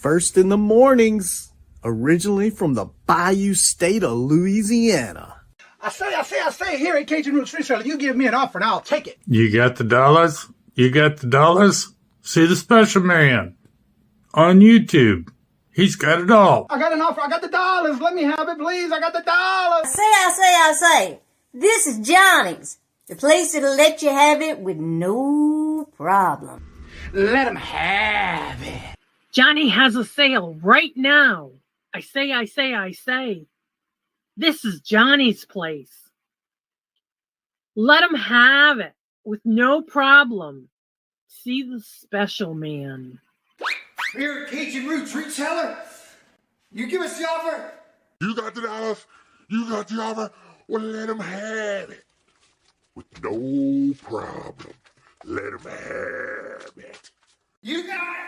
first in the mornings, originally from the Bayou State of Louisiana. I say, here at Kajun Roots Reseller, you give me an offer and I'll take it. You got the dollars? You got the dollars? See the special man on YouTube. He's got it all. I got an offer. I got the dollars. Let me have it, please. I got the dollars. I say. This is Johnny's, the place that'll let you have it with no problem. Let him have it. Johnny has a sale right now. I say. This is Johnny's place. Let him have it with no problem. See the special man. Here at Kajun Roots Reseller, you give us the offer. You got the dollars. You got the offer. Well, let him have it with no problem. Let him have it. You got it.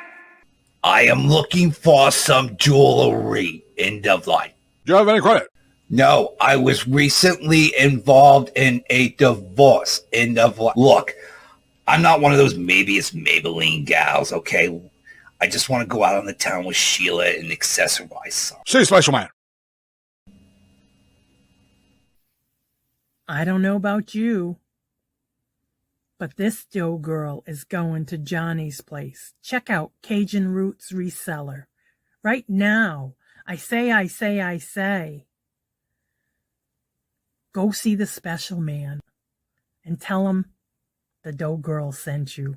I am looking for some jewelry in the line. Do you have any credit? No, I was recently involved in a divorce. Look, I'm not one of those maybe it's Maybelline gals, okay? I just want to go out on the town with Sheila and accessorize some. See, special man. I don't know about you, but this dough girl is going to Johnny's place. Check out Kajun Roots Reseller right now. I say. Go see the special man and tell him the dough girl sent you.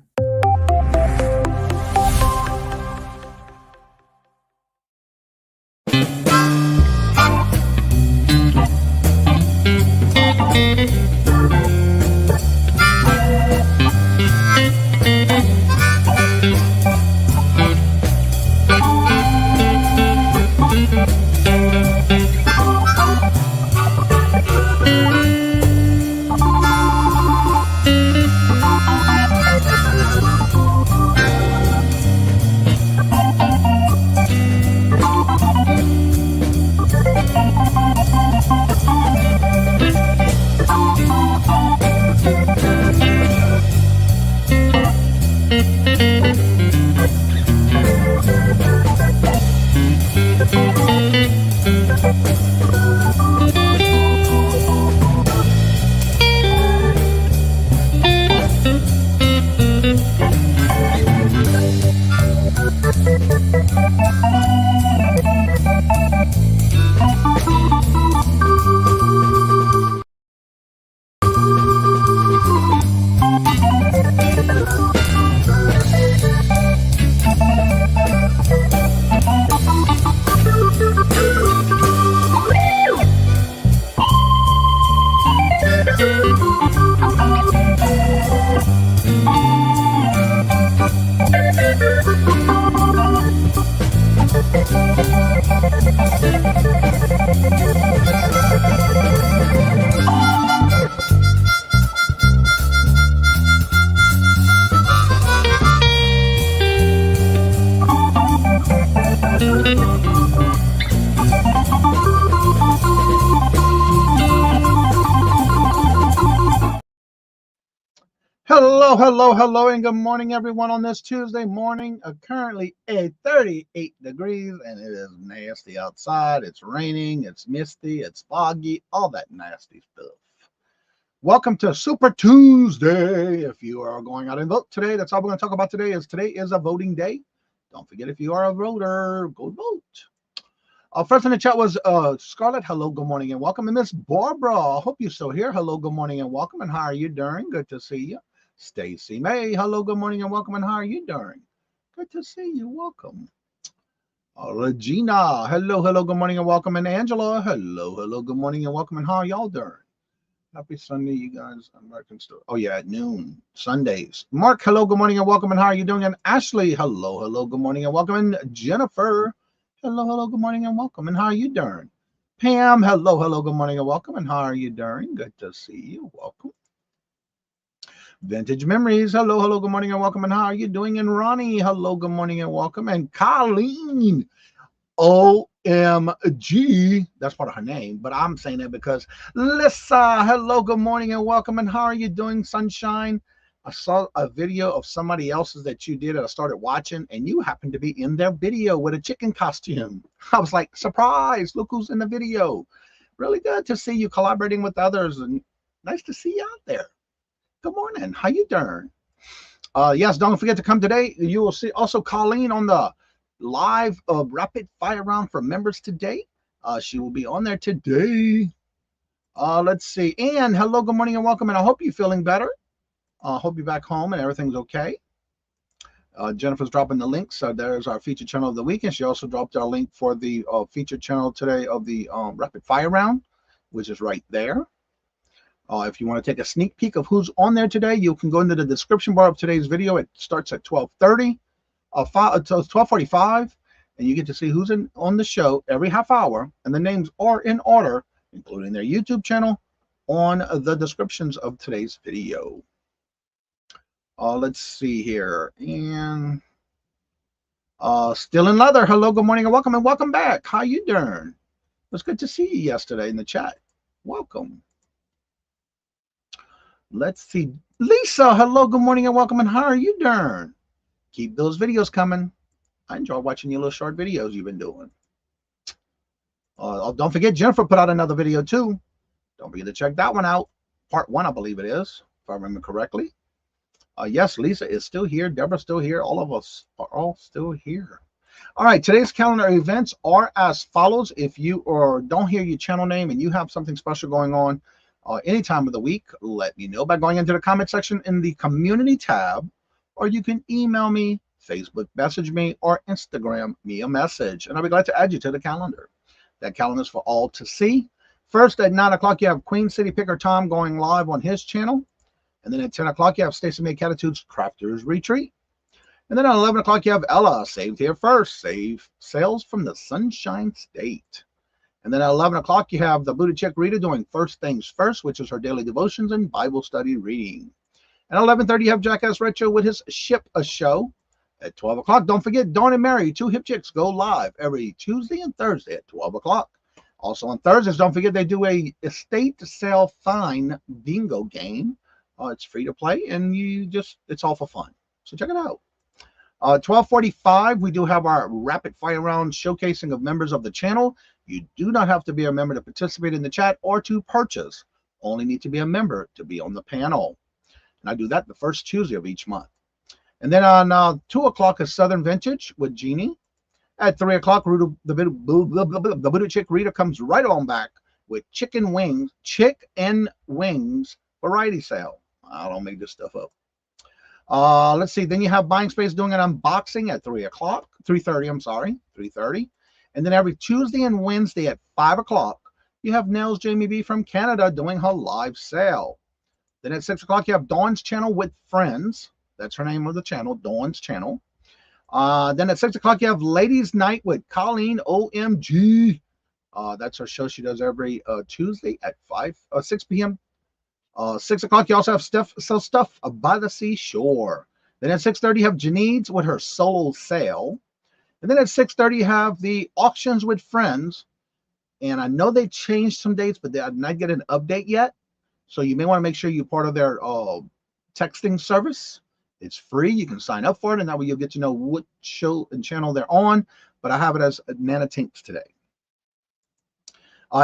Hello, and good morning, everyone, on this Tuesday morning. Currently at 38 degrees, and it is nasty outside. It's raining, it's misty, it's foggy, all that nasty stuff. Welcome to Super Tuesday. If you are going out and vote today, that's all we're going to talk about today is a voting day. Don't forget, if you are a voter, go vote. First in the chat was Scarlett. Hello, good morning, and welcome. And Miss Barbara, I hope you're still here. Hello, good morning, and welcome. And how are you doing? Good to see you. Stacy May, hello, good morning, and welcome. And how are you doing? Good to see you. Welcome. Regina, hello, good morning, and welcome. And Angela, hello, good morning, and welcome. And how are y'all doing? Happy Sunday, you guys. American Store. Oh, yeah, at noon, Sundays. Mark, hello, good morning, and welcome. And how are you doing? And Ashley, hello, good morning, and welcome. And Jennifer, hello, good morning, and welcome. And how are you doing? Pam, hello, good morning, and welcome. And how are you doing? Good to see you. Welcome. Vintage Memories, hello, good morning, and welcome. And how are you doing? And Ronnie, hello, good morning, and welcome. And Colleen, OMG, that's part of her name, but I'm saying that because Lissa, hello, good morning, and welcome. And how are you doing, Sunshine? I saw a video of somebody else's that you did, and I started watching, and you happened to be in their video with a chicken costume. I was like, surprise, look who's in the video. Really good to see you collaborating with others, and nice to see you out there. Good morning. How you doing? Yes, don't forget to come today. You will see also Colleen on the live rapid fire round for members today. She will be on there today. Let's see. Ann, hello, good morning, and welcome, and I hope you're feeling better. Hope you're back home and everything's okay. Jennifer's dropping the link. So there's our featured channel of the week. And she also dropped our link for the featured channel today of the rapid fire round, which is right there. If you want to take a sneak peek of who's on there today, you can go into the description bar of today's video. It starts at 12:30, until 12:45, and you get to see who's on the show every half hour. And the names are in order, including their YouTube channel, on the descriptions of today's video. Let's see here. And Still in Leather, hello, good morning, and welcome back. How you doing? It was good to see you yesterday in the chat. Welcome. Let's see. Lisa, hello, good morning, and welcome, and how are you doing? Keep those videos coming. I enjoy watching your little short videos you've been doing. Don't forget, Jennifer put out another video too. Don't forget to check that one out. Part 1, I believe it is, if I remember correctly. Yes, Lisa is still here. Deborah's still here. All of us are all still here. All right, today's calendar events are as follows. If you don't hear your channel name and you have something special going on any time of the week, let me know by going into the comment section in the community tab, or you can email me, Facebook message me, or Instagram me a message, and I'll be glad to add you to the calendar. That calendar is for all to see. First at 9 o'clock, you have Queen City Picker Tom going live on his channel. And then at 10 o'clock, you have Stacey May Catitude's Crafters Retreat. And then at 11 o'clock, you have Ella, Saved Here First, Save Sales from the Sunshine State. And then at 11 o'clock, you have the Booty Chick Rita doing First Things First, which is her daily devotions and Bible study reading. And at 11:30, you have Jackass Retro with his Ship a Show. At 12 o'clock, don't forget, Dawn and Mary, 2 Hip Chicks, go live every Tuesday and Thursday at 12 o'clock. Also on Thursdays, don't forget, they do a estate sale fine bingo game. It's free to play, and it's all for fun. So check it out. 12:45, we do have our rapid fire round showcasing of members of the channel. You do not have to be a member to participate in the chat or to purchase. Only need to be a member to be on the panel. And I do that the first Tuesday of each month. And then on 2 o'clock is Southern Vintage with Jeannie. At 3 o'clock, the Buddha Chick Rita comes right on back with Chick and Wings variety sale. I don't make this stuff up. Let's see. Then you have Buying Space doing an unboxing at 3:30. I'm sorry, 3:30. And then every Tuesday and Wednesday at 5 o'clock, you have Nels Jamie B from Canada doing her live sale. Then at 6 o'clock, you have Dawn's Channel with Friends. That's her name of the channel, Dawn's Channel. Then at 6 o'clock, you have Ladies Night with Colleen OMG. That's her show she does every Tuesday at 6 p.m. 6 o'clock, you also have Stuff by the Seashore. Then at 6:30, you have Janine's with her solo sale. And then at 6:30, you have the Auctions with Friends. And I know they changed some dates, but they did not get an update yet. So you may want to make sure you're part of their texting service. It's free. You can sign up for it, and that way you'll get to know what show and channel they're on. But I have it as Nana Tinks today.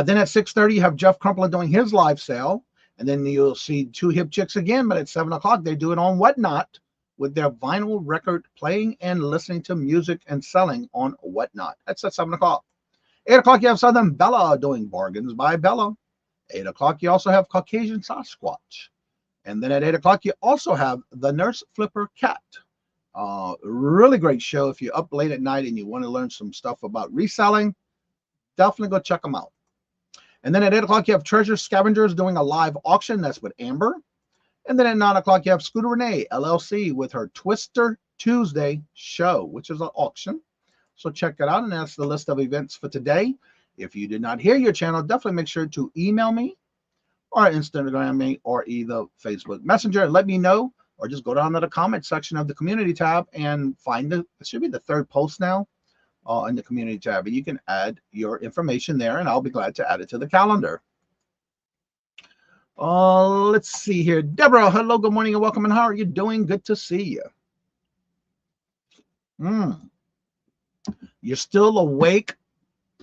Then at 6:30, you have Jeff Crumpler doing his live sale. And then you'll see 2 Hip Chicks again, but at 7 o'clock, they do it on Whatnot with their vinyl record playing and listening to music and selling on Whatnot. That's at 7 o'clock. 8 o'clock, you have Southern Bella doing Bargains by Bella. 8 o'clock, you also have Caucasian Sasquatch. And then at 8 o'clock, you also have The Nurse Flipper Cat. Really great show. If you're up late at night and you want to learn some stuff about reselling, definitely go check them out. And then at 8 o'clock, you have Treasure Scavengers doing a live auction. That's with Amber. And then at 9 o'clock, you have Scooter Renee, LLC, with her Twister Tuesday show, which is an auction. So check it out. And that's the list of events for today. If you did not hear your channel, definitely make sure to email me or Instagram me or either Facebook Messenger and let me know, or just go down to the comment section of the community tab and find it should be the 3rd post now. In the community tab, and you can add your information there, and I'll be glad to add it to the calendar. Let's see here. Deborah, hello, good morning and welcome. And how are you doing? Good to see you. You're still awake.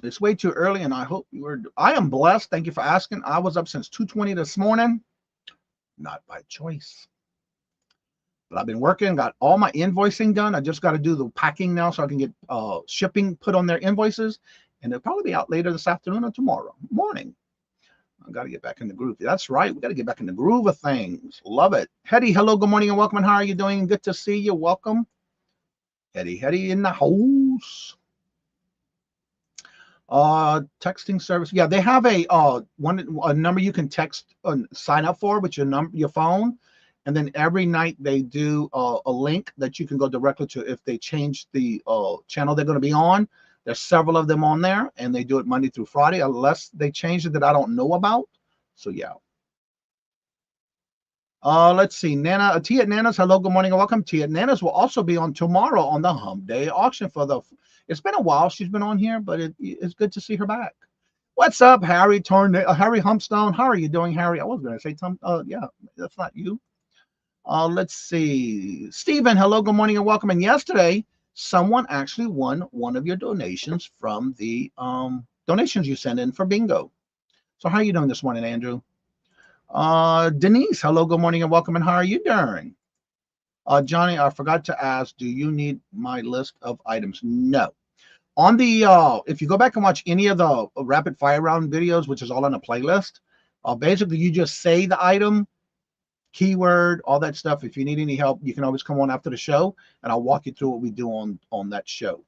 It's way too early, and I hope you were. I am blessed. Thank you for asking. I was up since 2:20 this morning. Not by choice. But I've been working, got all my invoicing done. I just got to do the packing now so I can get shipping put on their invoices. And it'll probably be out later this afternoon or tomorrow morning. I got to get back in the groove. That's right. We got to get back in the groove of things. Love it. Hetty, hello, good morning and welcome. And how are you doing? Good to see you. Welcome. Hetty in the house. Texting service. Yeah, they have a number you can text sign up for with your phone. And then every night they do a link that you can go directly to if they change the channel they're going to be on. There's several of them on there, and they do it Monday through Friday, unless they change it that I don't know about. So, yeah. Let's see. Nana, T at Nana's, hello, good morning, and welcome. T at Nana's will also be on tomorrow on the Hump Day auction for the... It's been a while she's been on here, but it's good to see her back. What's up, Harry Harry Humpstone? How are you doing, Harry? I was going to say, yeah, that's not you. Let's see. Stephen, hello, good morning, and welcome. And yesterday, someone actually won one of your donations from the donations you sent in for bingo. So how are you doing this morning, Andrew? Denise, hello, good morning, and welcome. And how are you doing? Johnny, I forgot to ask, do you need my list of items? No. On the if you go back and watch any of the rapid fire round videos, which is all on a playlist, basically you just say the item, keyword, all that stuff. If you need any help, you can always come on after the show and I'll walk you through what we do on that show.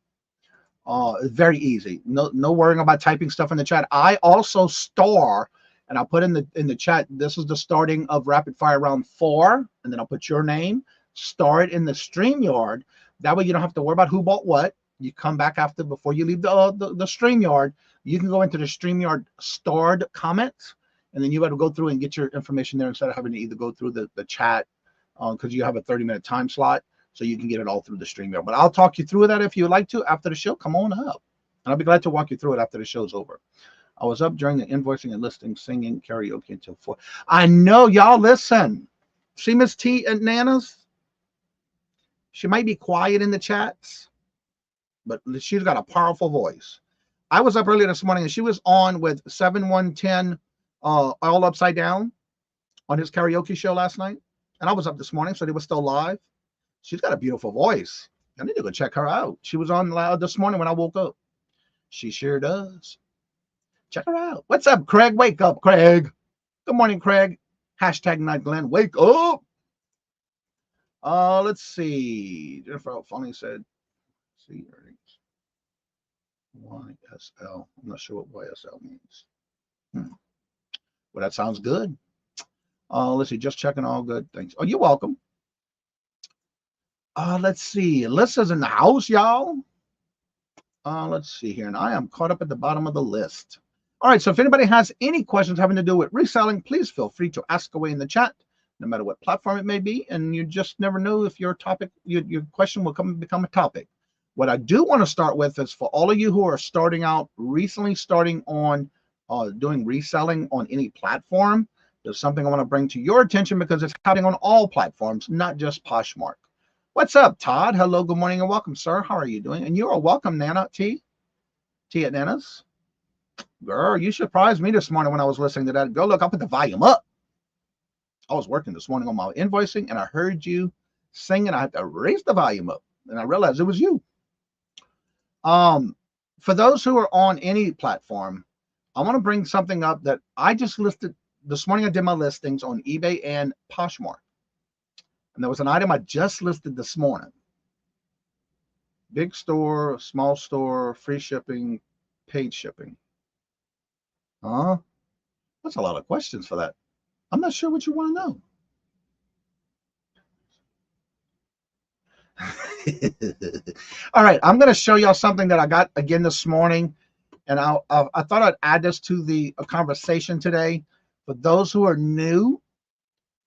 It's very easy. No worrying about typing stuff in the chat. I also store, and I'll put in the chat, this is the starting of rapid fire round 4, and then I'll put your name, store it in the StreamYard. That way you don't have to worry about who bought what. You come back before you leave the StreamYard, you can go into the StreamYard stored comments. And then you got to go through and get your information there instead of having to either go through the chat because you have a 30-minute time slot, so you can get it all through the StreamYard. But I'll talk you through that if you would like to after the show. Come on up. And I'll be glad to walk you through it after the show's over. I was up during the invoicing and listing, singing karaoke until 4. I know, y'all, listen. See Miss T at Nana's? She might be quiet in the chats, but she's got a powerful voice. I was up earlier this morning, and she was on with 7110 all upside down on his karaoke show last night, and I was up this morning, so they were still live. She's got a beautiful voice. I need to go check her out. She was on loud this morning when I woke up. She sure does. Check her out. What's up, Craig? Wake up, Craig. Good morning, Craig. Hashtag Night Glenn. Wake up. Let's see. Jennifer Funny said, see earnings. YSL. I'm not sure what YSL means. Well, that sounds good. Let's see. Just checking all good things. Oh, you're welcome. Let's see. Alyssa's in the house, y'all. Let's see here. And I am caught up at the bottom of the list. All right. So if anybody has any questions having to do with reselling, please feel free to ask away in the chat, no matter what platform it may be. And you just never know if your topic, your question will become a topic. What I do want to start with is for all of you who are starting out, recently starting on doing reselling on any platform, there's something I want to bring to your attention because it's happening on all platforms, not just Poshmark. What's up, Todd? Hello, good morning, and welcome, sir. How are you doing? And you are welcome, Nana T. T at Nana's. Girl, you surprised me this morning when I was listening to that. Go look, I'll put the volume up. I was working this morning on my invoicing, and I heard you sing, and I had to raise the volume up, and I realized it was you. For those who are on any platform, I want to bring something up that I just listed this morning. I did my listings on eBay and Poshmark, and there was an item I just listed this morning. Big store, small store, free shipping, paid shipping. That's a lot of questions for that. I'm not sure what you want to know. All right, I'm going to show y'all something that I got again this morning, and I thought I'd add this to the conversation today. For those who are new,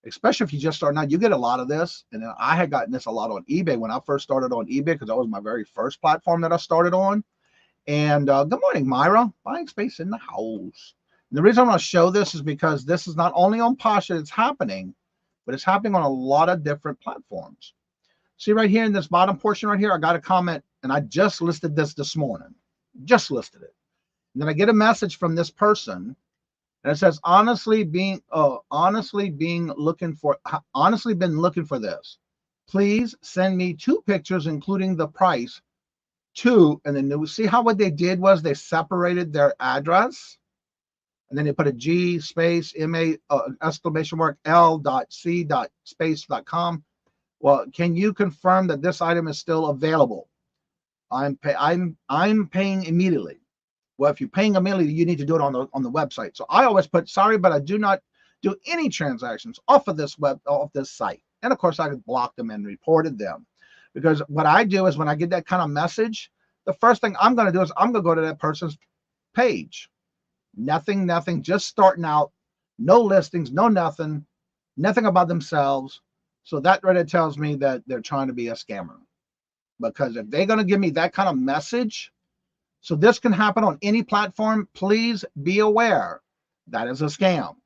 especially if you just start now, you get a lot of this, and I had gotten this a lot on eBay when I first started on eBay because that was my very first platform that I started on. And good morning, Myra. Buying space in the house. And the reason I want to show this is because this is not only on Posh that it's happening, but it's happening on a lot of different platforms. See right here in this bottom portion right here, I got a comment, and I just listed this morning. Just listed it. And then I get a message from this person, and it says, honestly been looking for this. Please send me 2 pictures, including the price, and then see how what they did was they separated their address, and then they put a G space MA exclamation mark L.C.space.com. Well, can you confirm that this item is still available? I'm paying immediately. Well, if you're paying immediately, you need to do it on the website. So I always put, sorry, but I do not do any transactions off of this site. And of course, I could block them and reported them, because what I do is when I get that kind of message, the first thing I'm going to do is I'm going to go to that person's page. Nothing, just starting out, no listings, no nothing about themselves. So that right there tells me that they're trying to be a scammer, because if they're going to give me that kind of message, so this can happen on any platform, please be aware that is a scam.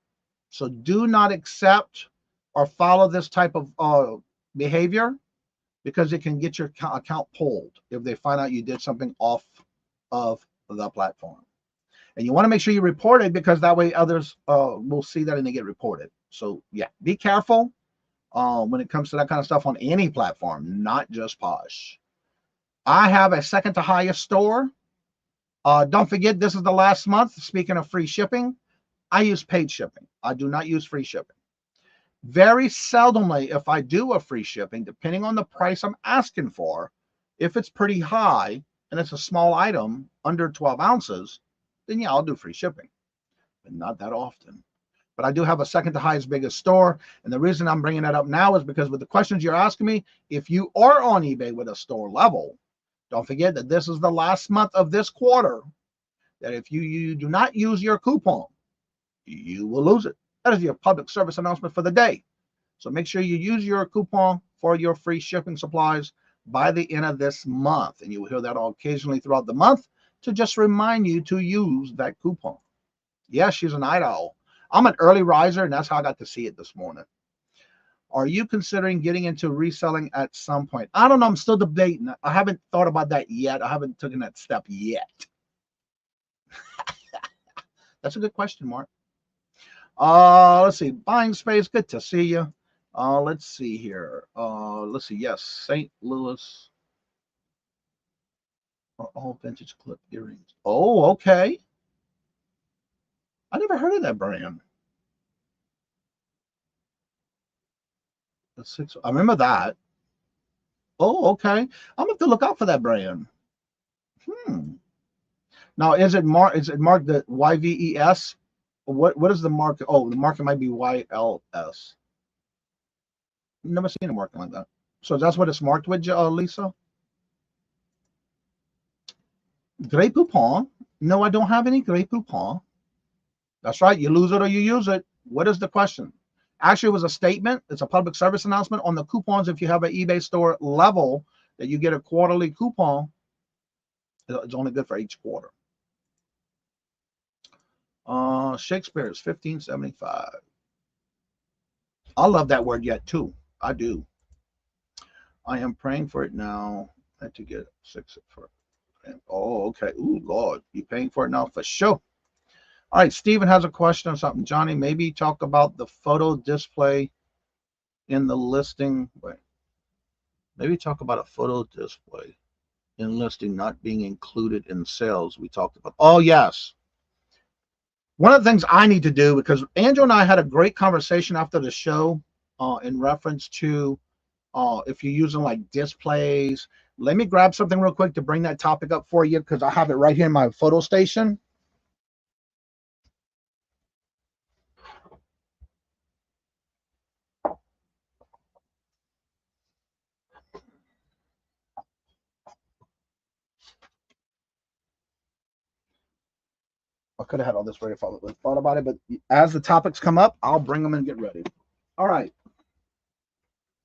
So do not accept or follow this type of behavior, because it can get your account pulled if they find out you did something off of the platform. And you want to make sure you report it, because that way others will see that and they get reported. So yeah, be careful when it comes to that kind of stuff on any platform, not just Posh. I have a second to highest store. Don't forget, this is the last month. Speaking of free shipping, I use paid shipping. I do not use free shipping. Very seldomly, if I do a free shipping, depending on the price I'm asking for, if it's pretty high and it's a small item under 12 ounces, then yeah, I'll do free shipping, but not that often. But I do have a second to highest biggest store. And the reason I'm bringing that up now is because with the questions you're asking me, if you are on eBay with a store level, don't forget that this is the last month of this quarter, that if you do not use your coupon, you will lose it. That is your public service announcement for the day. So make sure you use your coupon for your free shipping supplies by the end of this month. And you will hear that occasionally throughout the month to just remind you to use that coupon. Yes, she's a night owl. I'm an early riser, and that's how I got to see it this morning. Are you considering getting into reselling at some point? I don't know. I'm still debating. I haven't thought about that yet. I haven't taken that step yet. That's a good question, Mark. Let's see. Buying space. Good to see you. Let's see here. Let's see. Yes, St. Louis. All vintage clip earrings. Oh, okay. I never heard of that brand. The 6. I remember that. Oh, okay. I'm gonna have to look out for that brand. Now, is it marked the YVES? What is the market? Oh, the market might be YLS. Never seen a market like that. So that's what it's marked with, Lisa? Grey Poupon? No, I don't have any Grey Poupon. That's right. You lose it or you use it. What is the question? Actually, it was a statement. It's a public service announcement on the coupons. If you have an eBay store level, that you get a quarterly coupon. It's only good for each quarter. Shakespeare is $15.75. I love that word yet too. I do. I am praying for it now. I had to get 6 for it. Oh, okay. Ooh, Lord, you paying for it now for sure. All right, Stephen has a question on something. Johnny, maybe talk about the photo display in the listing. Wait. Maybe talk about a photo display in listing not being included in sales we talked about. Oh, yes. One of the things I need to do, because Andrew and I had a great conversation after the show in reference to if you're using like displays. Let me grab something real quick to bring that topic up for you, because I have it right here in my photo station. I could have had all this ready if I thought about it, but as the topics come up, I'll bring them and get ready. All right.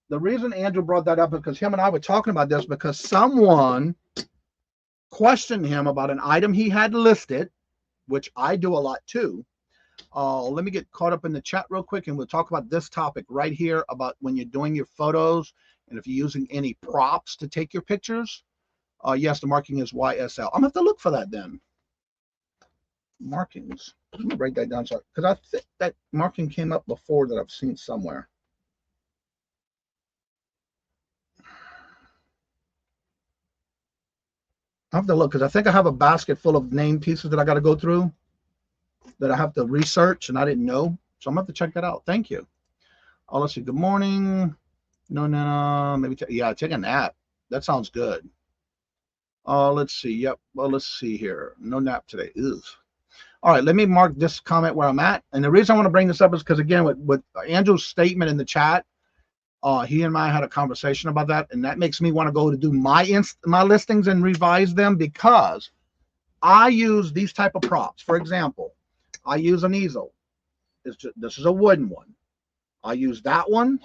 The reason Andrew brought that up is because him and I were talking about this, because someone questioned him about an item he had listed, which I do a lot too. Let me get caught up in the chat real quick, and we'll talk about this topic right here about when you're doing your photos and if you're using any props to take your pictures. Yes, the marking is YSL. I'm gonna have to look for that then. Markings. Let me write that down, because I think that marking came up before that I've seen somewhere. I have to look, because I think I have a basket full of name pieces that I got to go through that I have to research, and I didn't know. So I'm going to have to check that out. Thank you. Let's see. Good morning. No. Maybe, yeah, take a nap. That sounds good. Let's see. Yep. Well, let's see here. No nap today. Ugh. All right. Let me mark this comment where I'm at. And the reason I want to bring this up is because, again, with Andrew's statement in the chat, he and I had a conversation about that, and that makes me want to go to do my listings and revise them, because I use these type of props. For example, I use an easel. This is a wooden one. I use that one.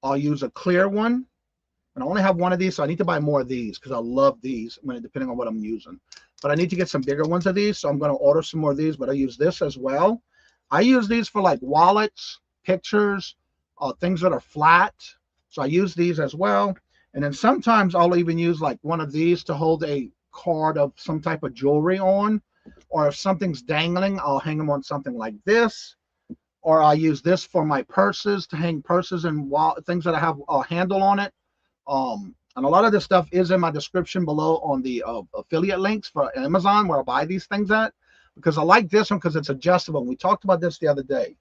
I'll use a clear one. And I only have one of these, so I need to buy more of these because I love these, depending on what I'm using. But I need to get some bigger ones of these, so I'm going to order some more of these, but I use this as well. I use these for like wallets, pictures, things that are flat. So I use these as well. And then sometimes I'll even use like one of these to hold a card of some type of jewelry on. Or if something's dangling, I'll hang them on something like this. Or I use this for my purses, to hang purses and things that I have a handle on it. And a lot of this stuff is in my description below on the affiliate links for Amazon, where I buy these things at. Because I like this one because it's adjustable. We talked about this the other day.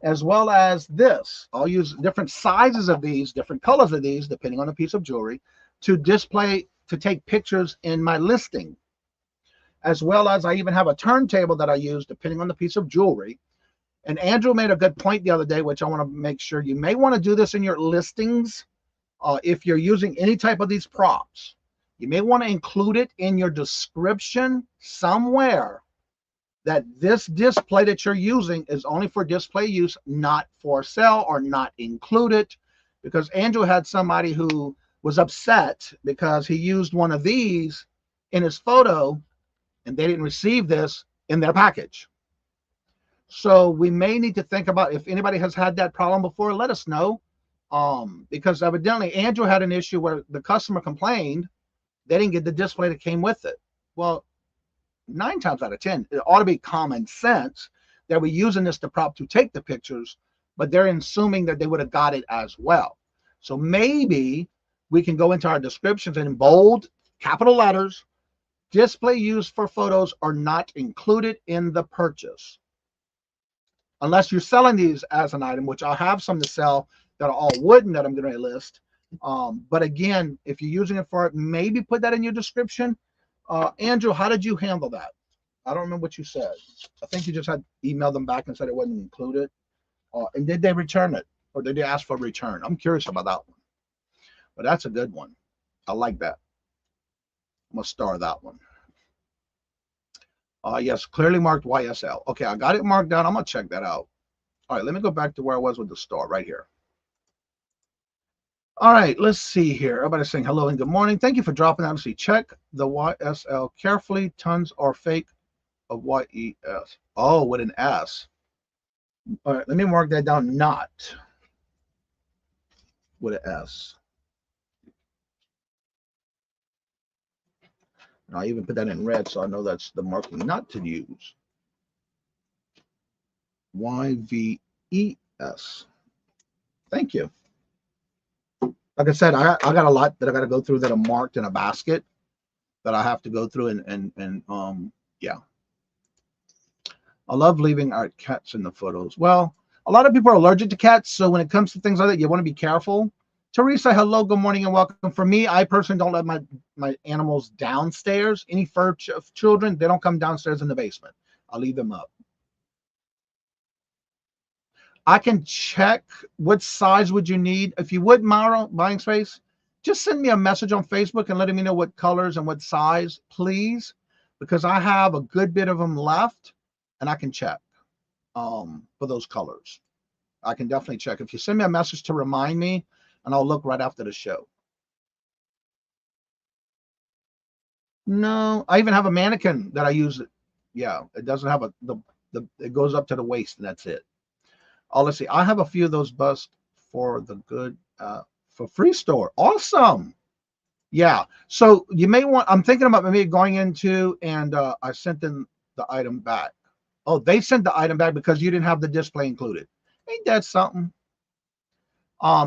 As well as this. I'll use different sizes of these, different colors of these, depending on the piece of jewelry, to display, to take pictures in my listing. As well as I even have a turntable that I use depending on the piece of jewelry. And Andrew made a good point the other day, which I want to make sure you may want to do this in your listings. If you're using any type of these props, you may want to include it in your description somewhere, that this display that you're using is only for display use, not for sale or not included. Because Andrew had somebody who was upset because he used one of these in his photo and they didn't receive this in their package. So we may need to think about, if anybody has had that problem before, let us know. Because evidently Andrew had an issue where the customer complained they didn't get the display that came with it. Well, 9 times out of 10, it ought to be common sense that we're using this to prop to take the pictures, but they're assuming that they would have got it as well. So maybe we can go into our descriptions and in bold capital letters, display used for photos are not included in the purchase. Unless you're selling these as an item, which I'll have some to sell that are all wooden that I'm going to list. But again, if you're using it for it, maybe put that in your description. Andrew, how did you handle that? I don't remember what you said. I think you just had emailed them back and said it wasn't included. And did they return it? Or did they ask for a return? I'm curious about that one. But that's a good one. I like that. I'm going to star that one. Yes, clearly marked YSL. Okay, I got it marked down. I'm going to check that out. All right, let me go back to where I was with the star right here. All right, let's see here. Everybody's saying hello and good morning. Thank you for dropping out. See, check the YSL carefully. Tons are fake of YES. Oh, with an S. All right, let me mark that down. Not with an S. And I even put that in red so I know that's the marking not to use. YVES. Thank you. Like I said, I got a lot that I got to go through that are marked in a basket that I have to go through and yeah. I love leaving our cats in the photos. Well, a lot of people are allergic to cats, so when it comes to things like that, you want to be careful. Teresa, hello, good morning and welcome. For me, I personally don't let my animals downstairs. Any fur children, they don't come downstairs in the basement. I'll leave them up. I can check what size would you need. If you would, Mauro, buying space, just send me a message on Facebook and letting me know what colors and what size, please, because I have a good bit of them left and I can check for those colors. I can definitely check. If you send me a message to remind me, and I'll look right after the show. No, I even have a mannequin that I use. Yeah, it doesn't have the it goes up to the waist, and that's it. Oh, let's see. I have a few of those busts for the good for free store. Awesome. Yeah. So you may want. I'm thinking about maybe going into and I sent them the item back. Oh, they sent the item back because you didn't have the display included. Ain't that something?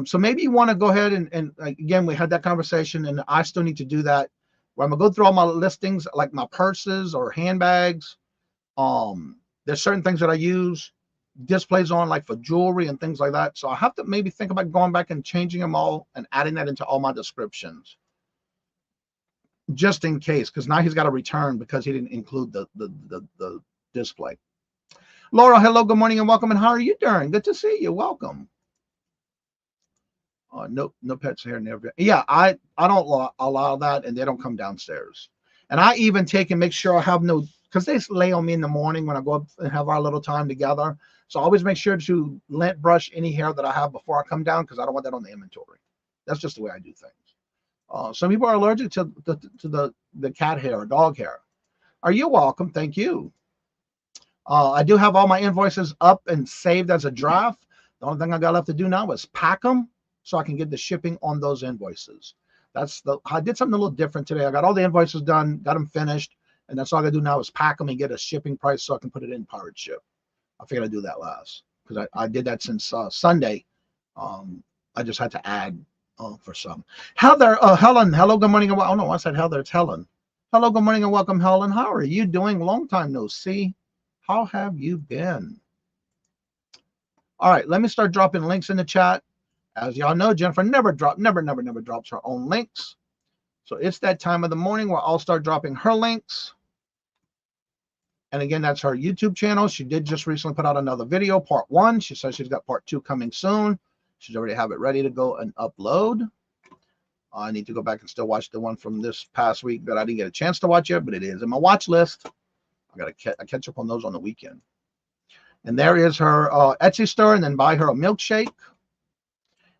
So maybe you want to go ahead and again, we had that conversation, and I still need to do that. Where I'm gonna go through all my listings, like my purses or handbags. There's certain things that I use displays on, like for jewelry and things like that. So I have to maybe think about going back and changing them all and adding that into all my descriptions, just in case, because now he's got to return because he didn't include the display. Laura, hello, good morning, and welcome. And how are you doing? Good to see you. Welcome. No pets here. Never. Yeah, I don't allow that, and they don't come downstairs. And I even take and make sure I have no, because they lay on me in the morning when I go up and have our little time together. So I always make sure to lint brush any hair that I have before I come down, because I don't want that on the inventory. That's just the way I do things. Some people are allergic to the cat hair or dog hair. Are you welcome? Thank you. I do have all my invoices up and saved as a draft. The only thing I got left to do now is pack them so I can get the shipping on those invoices. I did something a little different today. I got all the invoices done, got them finished, and that's all I gotta do now is pack them and get a shipping price so I can put it in Pirate Ship. I figured I'd do that last because I did that since Sunday. I just had to add for some. Heather, Helen, hello, good morning. Oh no, I said Heather, it's Helen. Hello, good morning, and welcome, Helen. How are you doing? Long time no see. How have you been? All right, let me start dropping links in the chat. As y'all know, Jennifer never drops her own links. So it's that time of the morning where I'll start dropping her links. And again, that's her YouTube channel. She did just recently put out another video, part 1. She says she's got part 2 coming soon. She's already have it ready to go and upload. I need to go back and still watch the one from this past week that I didn't get a chance to watch yet, but it is in my watch list. I got to catch up on those on the weekend. And there is her Etsy store, and then buy her a milkshake.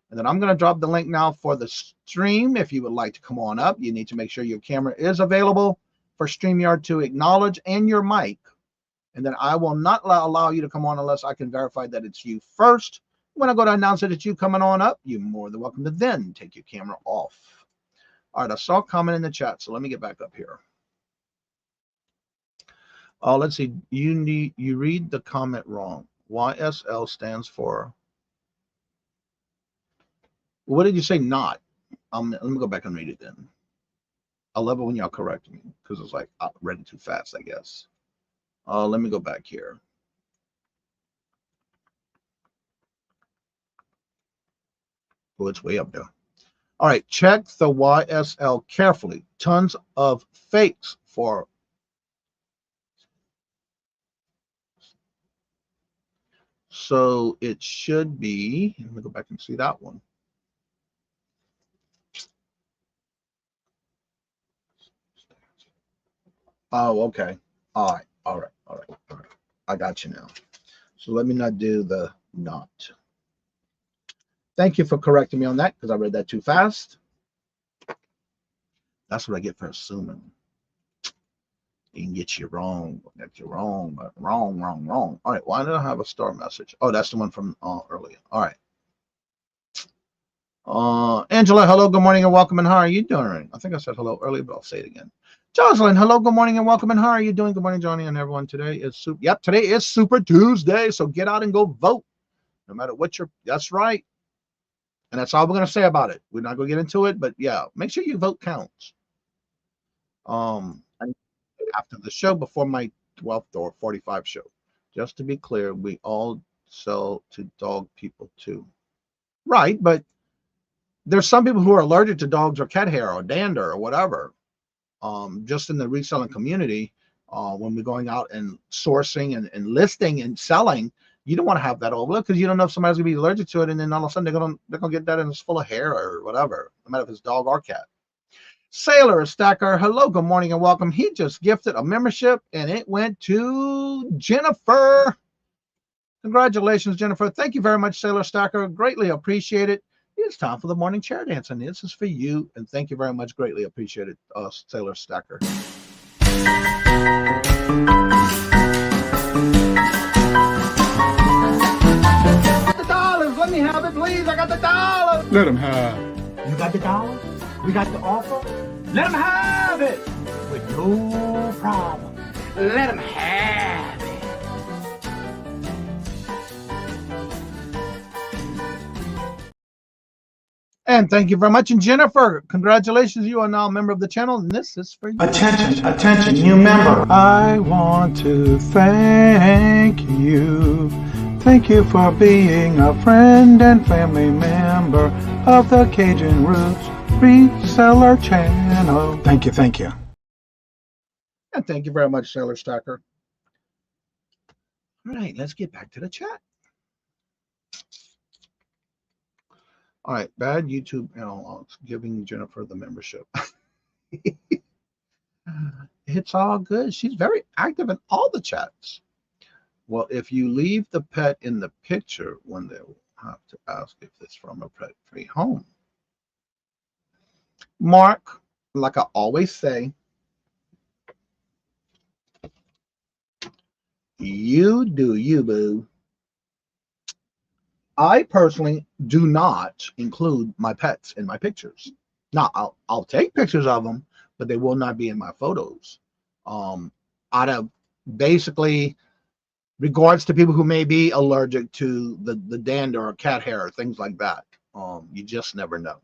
And then I'm going to drop the link now for the stream. If you would like to come on up, you need to make sure your camera is available for StreamYard to acknowledge, and your mic. And then I will not allow you to come on unless I can verify that it's you first. When I go to announce that it's you coming on up, you're more than welcome to then take your camera off. All right, I saw a comment in the chat, so let me get back up here. Let's see. You read the comment wrong. YSL stands for. What did you say? Not. Let me go back and read it then. I love it when y'all correct me because it's like I read it too fast, I guess. Let me go back here. Oh, it's way up there. All right, check the YSL carefully. Tons of fakes for. So it should be. Let me go back and see that one. Oh, okay. All right. I got you now. So let me not do the not. Thank you for correcting me on that because I read that too fast. That's what I get for assuming. You can get you wrong. Get you wrong, but wrong. All right. Why did I have a star message? Oh, that's the one from earlier. All right. Angela, hello, good morning, and welcome. And how are you doing? I think I said hello earlier, but I'll say it again. Jocelyn, hello, good morning, and welcome. And how are you doing? Good morning, Johnny, and everyone. Today is today is Super Tuesday, so get out and go vote. No matter what that's right. And that's all we're gonna say about it. We're not gonna get into it, but yeah, make sure your vote counts. After the show, before my 12th or 45 show. Just to be clear, we all sell to dog people too. Right, but there's some people who are allergic to dogs or cat hair or dander or whatever. Just in the reselling community, when we're going out and sourcing and listing and selling, you don't want to have that overlook because you don't know if somebody's gonna be allergic to it, and then all of a sudden they're gonna get that and it's full of hair or whatever, no matter if it's dog or cat. Sailor Stacker, hello, good morning, and welcome. He just gifted a membership, and it went to Jennifer. Congratulations, Jennifer. Thank you very much, Sailor Stacker. Greatly appreciate it. It's time for the morning chair dance, and this is for you. And thank you very much. Greatly appreciate it, Sailor Stacker. me have it, please. I got the dollar. Let him have. You got the dollar? We got the offer? Let him have it with no problem. Let him have it. And thank you very much. And Jennifer, congratulations. You are now a member of the channel, and this is for you. Attention, attention, new member. I want to thank you. Thank you for being a friend and family member of the Cajun Roots Reseller channel. Thank you, thank you. And thank you very much, Sailor Stacker. All right, let's get back to the chat. All right, bad YouTube giving Jennifer the membership. It's all good. She's very active in all the chats. Well, if you leave the pet in the picture, one day we'll have to ask if it's from a pet-free home. Mark, like I always say, you do you, boo. I personally do not include my pets in my pictures. Now, I'll take pictures of them, but they will not be in my photos. Out of basically regards to people who may be allergic to the dander or cat hair or things like that. You just never know.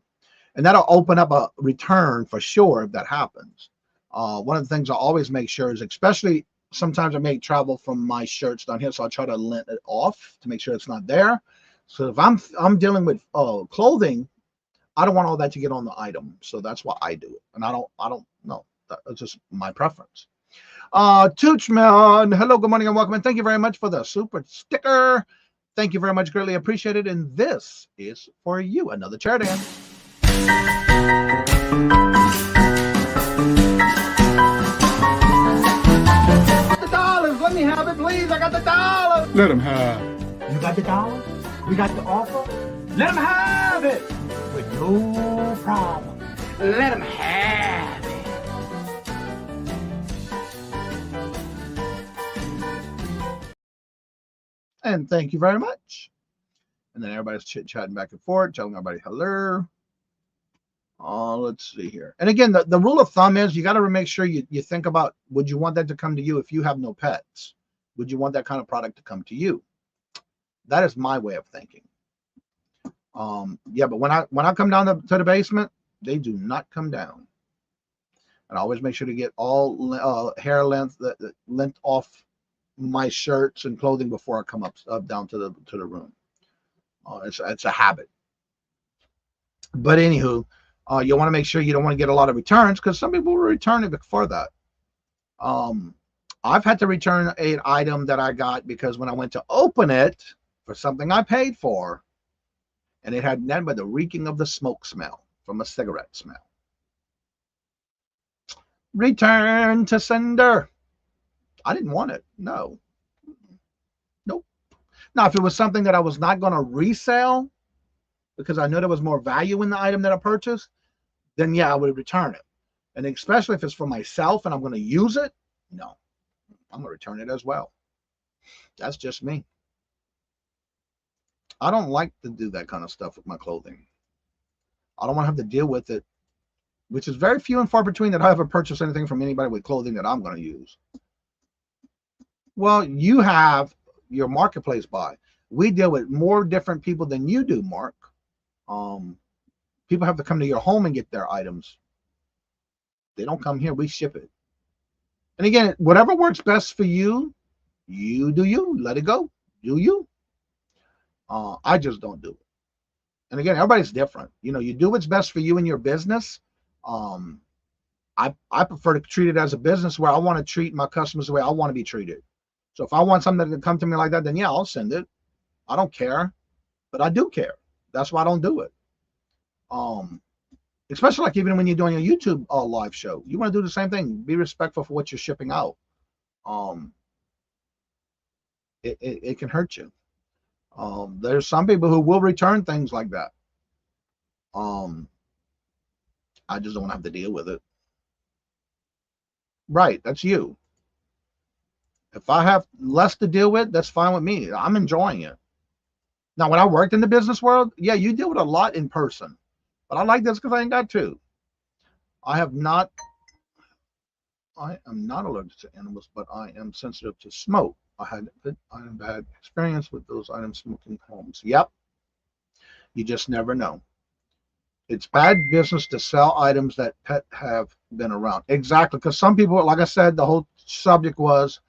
And that'll open up a return for sure if that happens. One of the things I always make sure is, especially sometimes I make travel from my shirts down here, so I try to lint it off to make sure it's not there. So if I'm dealing with clothing, I don't want all that to get on the item. So that's why I do it. And I don't know. That's just my preference. Toochman, hello, good morning and welcome. And thank you very much for the super sticker. Thank you very much. Greatly appreciated. And this is for you. Another chair dance. The dollars. Let me have it, please. I got the dollar. Let him have. You got the dollar? We got the offer? Let him have it with no problem. Let him have it. And thank you very much. And then everybody's chit-chatting back and forth, telling everybody hello. Let's see here. And again, the rule of thumb is you got to make sure you think about, would you want that to come to you if you have no pets? Would you want that kind of product to come to you? That is my way of thinking. Yeah, but when I come down to the basement, they do not come down. And I always make sure to get all hair length off my shirts and clothing before I come up down to the room. It's a habit. But anywho, you want to make sure you don't want to get a lot of returns, because some people will return it before that. I've had to return an item that I got because when I went to open it for something I paid for, and it had nothing but the reeking of the smoke smell from a cigarette smell. Return to sender. I didn't want it. No. Nope. Now, if it was something that I was not going to resell because I knew there was more value in the item that I purchased, then yeah, I would return it. And especially if it's for myself and I'm going to use it, no, I'm going to return it as well. That's just me. I don't like to do that kind of stuff with my clothing. I don't want to have to deal with it, which is very few and far between that I ever purchased anything from anybody with clothing that I'm going to use. Well, you have your marketplace buy. We deal with more different people than you do, Mark. People have to come to your home and get their items. They don't come here. We ship it. And again, whatever works best for you, you do you. Let it go. Do you. I just don't do it. And again, everybody's different. You know, you do what's best for you and your business. I prefer to treat it as a business where I want to treat my customers the way I want to be treated. So if I want something to come to me like that, then yeah, I'll send it. I don't care, but I do care. That's why I don't do it. Especially like even when you're doing a YouTube live show, you want to do the same thing. Be respectful for what you're shipping out. It can hurt you. There's some people who will return things like that. I just don't have to deal with it. Right, that's you. If I have less to deal with, that's fine with me. I'm enjoying it. Now, when I worked in the business world, yeah, you deal with a lot in person. But I like this because I ain't got to. I am not allergic to animals, but I am sensitive to smoke. I have bad experience with those items smoking homes. Yep. You just never know. It's bad business to sell items that pet have been around. Exactly. Because some people, like I said, the whole subject was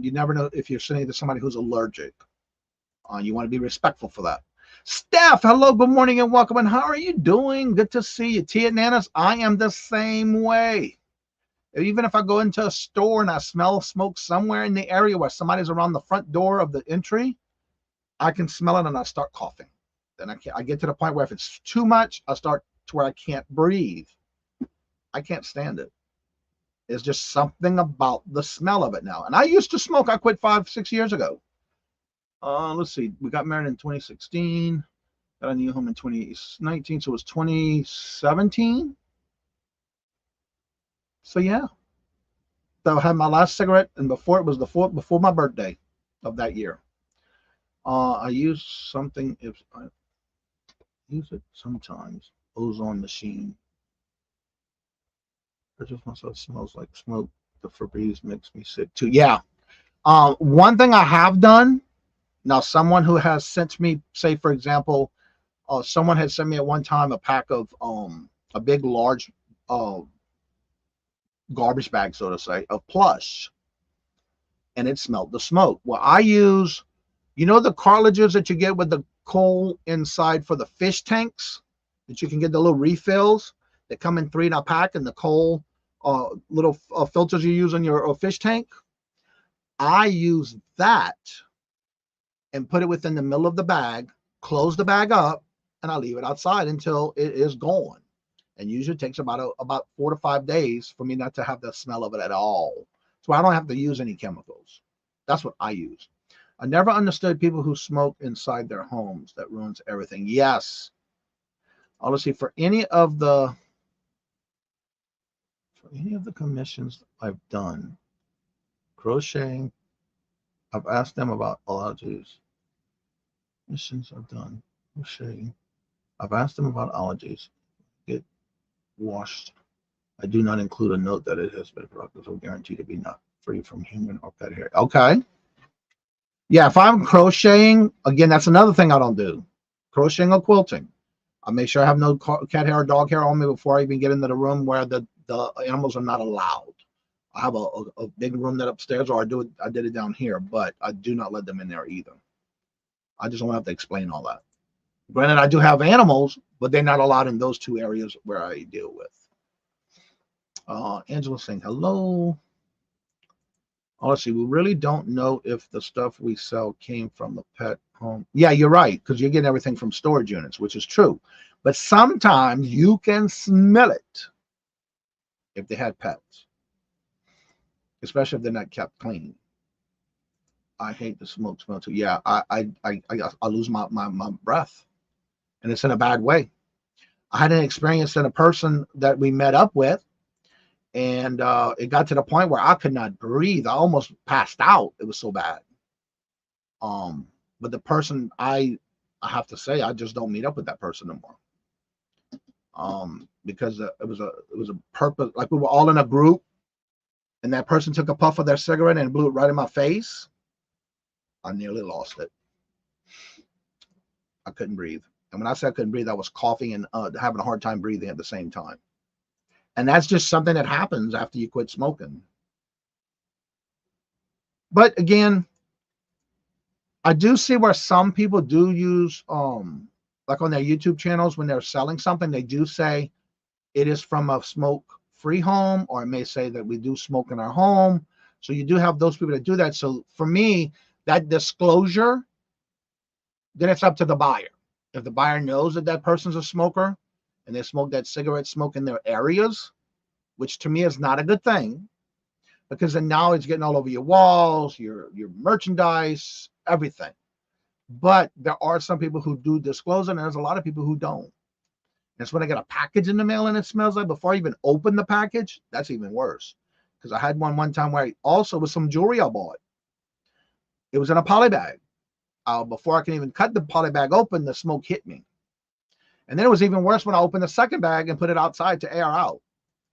you never know if you're sending to somebody who's allergic. You want to be respectful for that. Steph, hello, good morning and welcome. And how are you doing? Good to see you. Tia Nanas, I am the same way. Even if I go into a store and I smell smoke somewhere in the area where somebody's around the front door of the entry, I can smell it and I start coughing. Then I get to the point where if it's too much, I start to where I can't breathe. I can't stand it. It's just something about the smell of it now. And I used to smoke. I quit 5-6 years ago. Let's see. We got married in 2016. Got a new home in 2019. So it was 2017. So yeah. So I had my last cigarette, and before it was before my birthday of that year. I use something if I use it sometimes. Ozone machine. Purchase myself smells like smoke. The Febreze makes me sick too. Yeah. One thing I have done. Now, someone who has sent me, say for example, someone had sent me at one time a pack of a big large garbage bag, so to say, of plush, and it smelled the smoke. Well, I use, you know, the cartridges that you get with the coal inside for the fish tanks that you can get the little refills that come in 3 in a pack, and the coal little filters you use on your fish tank. I use that and put it within the middle of the bag, close the bag up, and I leave it outside until it is gone. And usually it takes about 4 to 5 days for me not to have the smell of it at all. So I don't have to use any chemicals. That's what I use. I never understood people who smoke inside their homes. That ruins everything. Yes. Honestly, for any of the commissions I've done, crocheting, I've asked them about allergies. Missions I've done, crocheting, I've asked them about allergies. Get washed. I do not include a note that it has been productive or guaranteed to be not free from human or pet hair. Okay. Yeah, if I'm crocheting, again, that's another thing I don't do. Crocheting or quilting. I make sure I have no cat hair or dog hair on me before I even get into the room where the animals are not allowed. I have a big room that upstairs, or I did it down here, but I do not let them in there either. I just don't have to explain all that. Granted, I do have animals, but they're not allowed in those 2 areas where I deal with. Angela saying hello. Honestly, we really don't know if the stuff we sell came from the pet home. Yeah, you're right, because you're getting everything from storage units, which is true. But sometimes you can smell it if they had pets, especially if they're not kept clean. I hate the smoke smell too. Yeah, I lose my breath, and it's in a bad way. I had an experience in a person that we met up with, and it got to the point where I could not breathe. I almost passed out. It was so bad. But the person, I have to say, I just don't meet up with that person anymore. Because it was a purpose. Like, we were all in a group, and that person took a puff of their cigarette and blew it right in my face. I nearly lost it. I couldn't breathe. And when I said I couldn't breathe, I was coughing and having a hard time breathing at the same time. And that's just something that happens after you quit smoking. But again, I do see where some people do use, like on their YouTube channels, when they're selling something, they do say it is from a smoke-free home, or it may say that we do smoke in our home. So you do have those people that do that. So for me, that disclosure, then it's up to the buyer. If the buyer knows that that person's a smoker and they smoke that cigarette smoke in their areas, which to me is not a good thing, because then now it's getting all over your walls, your merchandise, everything. But there are some people who do disclose it, and there's a lot of people who don't. And so when I get a package in the mail and it smells like, before I even open the package, that's even worse. Because I had one time where I also was some jewelry I bought. It was in a poly bag. before I can even cut the poly bag open, the smoke hit me. And then it was even worse when I opened the second bag and put it outside to air out,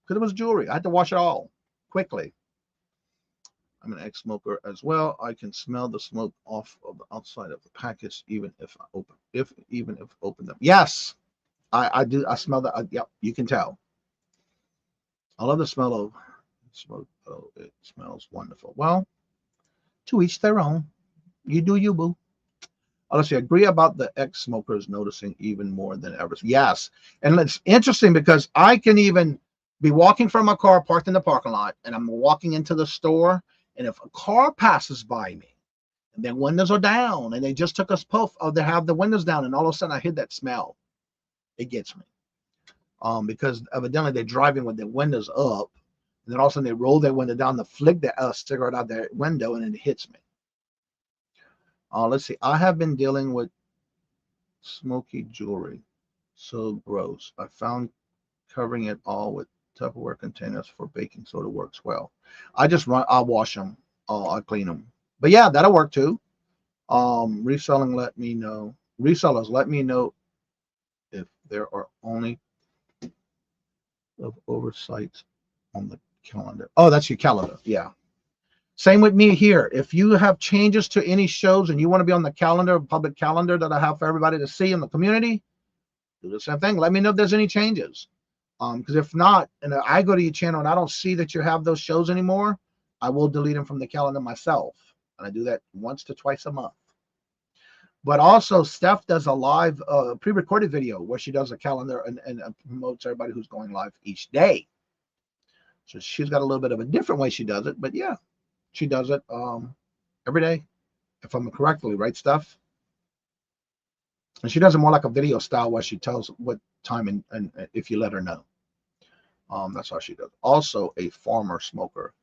because it was jewelry. I had to wash it all quickly. I'm an ex-smoker as well. I can smell the smoke off of the outside of the package, even if I open them. Yes, I do. I smell that. Yep, you can tell. I love the smell of smoke. Oh, it smells wonderful. Well, to each their own. You do you, boo. Honestly, I agree about the ex-smokers noticing even more than ever. Yes, and it's interesting because I can even be walking from my car parked in the parking lot, and I'm walking into the store, and if a car passes by me, and their windows are down, and they just took a puff, or they have the windows down, and all of a sudden I hear that smell, it gets me. Because evidently they're driving with their windows up, and then all of a sudden they roll their window down to flick the cigarette out their window, and it hits me. Let's see. I have been dealing with smoky jewelry. So gross. I found covering it all with Tupperware containers for baking soda works well. I'll wash them. I'll clean them. But yeah, that'll work too. Resellers, let me know if there are only of oversights on the calendar. Oh, that's your calendar. Yeah. Same with me here. If you have changes to any shows and you want to be on the calendar, public calendar that I have for everybody to see in the community, do the same thing. Let me know if there's any changes. Because if not, and I go to your channel and I don't see that you have those shows anymore, I will delete them from the calendar myself. And I do that once to twice a month. But also, Steph does a live pre-recorded video where she does a calendar and promotes everybody who's going live each day. So she's got a little bit of a different way she does it. But yeah. She does it every day, if I'm correctly, right, Steph? And she does it more like a video style where she tells what time and if you let her know. That's how she does. Also, a former smoker.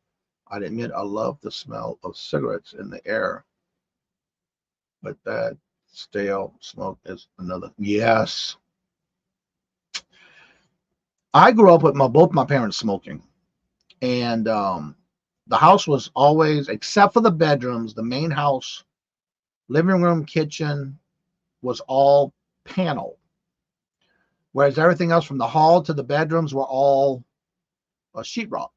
I'd admit I love the smell of cigarettes in the air, but that stale smoke is another. Yes. I grew up with both my parents smoking, and the house was always, except for the bedrooms, the main house, living room, kitchen was all panel. Whereas everything else from the hall to the bedrooms were all sheetrock.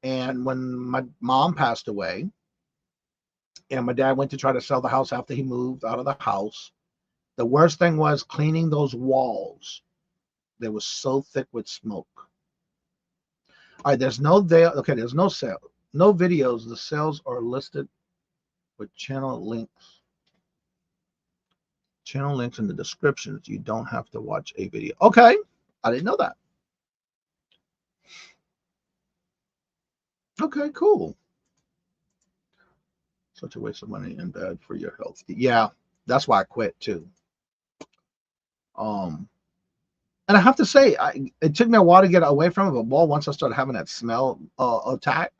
And when my mom passed away, and my dad went to try to sell the house after he moved out of the house, the worst thing was cleaning those walls. They were so thick with smoke. All right, there's no sale, no videos. The sales are listed with channel links. Channel links in the descriptions. You don't have to watch a video. Okay, I didn't know that. Okay, cool. Such a waste of money and bad for your health. Yeah, that's why I quit too. And I have to say, it took me a while to get away from it, but once I started having that smell attack,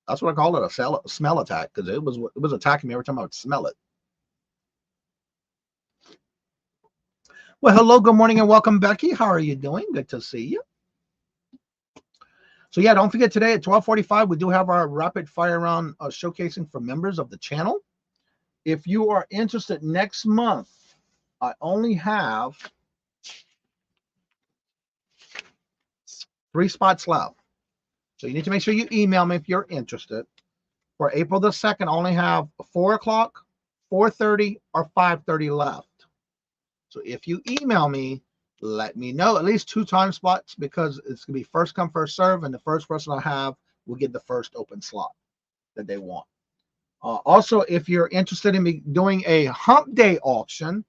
that's what I call it, a smell attack, because it was attacking me every time I would smell it. Well, hello, good morning, and welcome, Becky. How are you doing? Good to see you. So yeah, don't forget today at 12:45, we do have our rapid fire round showcasing for members of the channel. If you are interested next month, I only have 3 spots left. So you need to make sure you email me if you're interested. For April the 2nd, I only have 4 o'clock, 4:30, or 5:30 left. So if you email me, let me know at least 2 time slots, because it's going to be first come, first serve, and the first person I have will get the first open slot that they want. Also, if you're interested in me doing a hump day auction,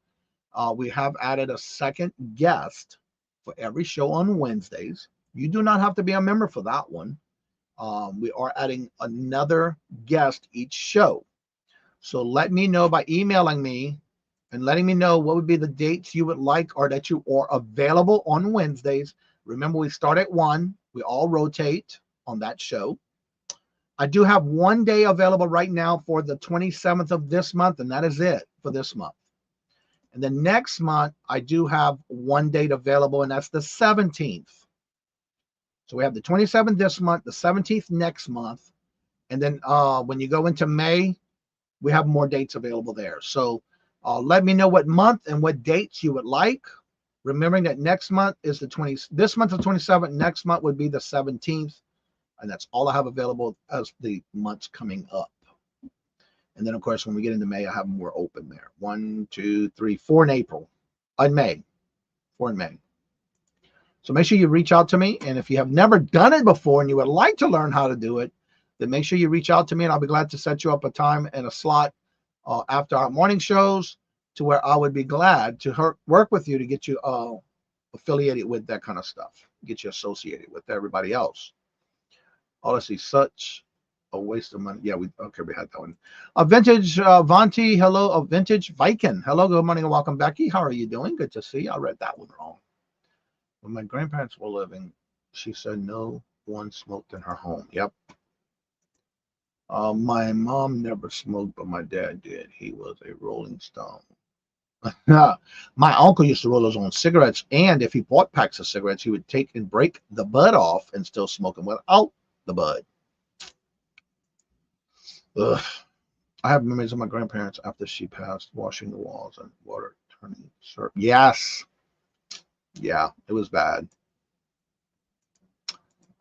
we have added a second guest for every show on Wednesdays. You do not have to be a member for that one. We are adding another guest each show. So let me know by emailing me and letting me know what would be the dates you would like, or that you are available on Wednesdays. Remember, we start at 1. We all rotate on that show. I do have 1 day available right now for the 27th of this month, and that is it for this month. And then next month, I do have 1 date available, and that's the 17th. So we have the 27th this month, the 17th next month. And then when you go into May, we have more dates available there. So let me know what month and what dates you would like. Remembering that next month is the 20th. This month is the 27th. Next month would be the 17th. And that's all I have available as the months coming up. And then, of course, when we get into May, I have more open there. 1, 2, 3, 4 in April. In May. 4 in May. So make sure you reach out to me. And if you have never done it before and you would like to learn how to do it, then make sure you reach out to me, and I'll be glad to set you up a time and a slot after our morning shows, to where I would be glad to work with you to get you affiliated with that kind of stuff, get you associated with everybody else. Oh, let's see, such a waste of money. Yeah, we had that one. Vintage Vanti, hello. Vintage Viking, hello, good morning and welcome, Becky. How are you doing? Good to see you. I read that one wrong. When my grandparents were living, she said no one smoked in her home. Yep. My mom never smoked, but my dad did. He was a Rolling Stone. My uncle used to roll his own cigarettes, and if he bought packs of cigarettes, he would take and break the bud off and still smoke them without the bud. Ugh. I have memories of my grandparents after she passed, washing the walls and water turning syrup. Yes. Yeah, it was bad.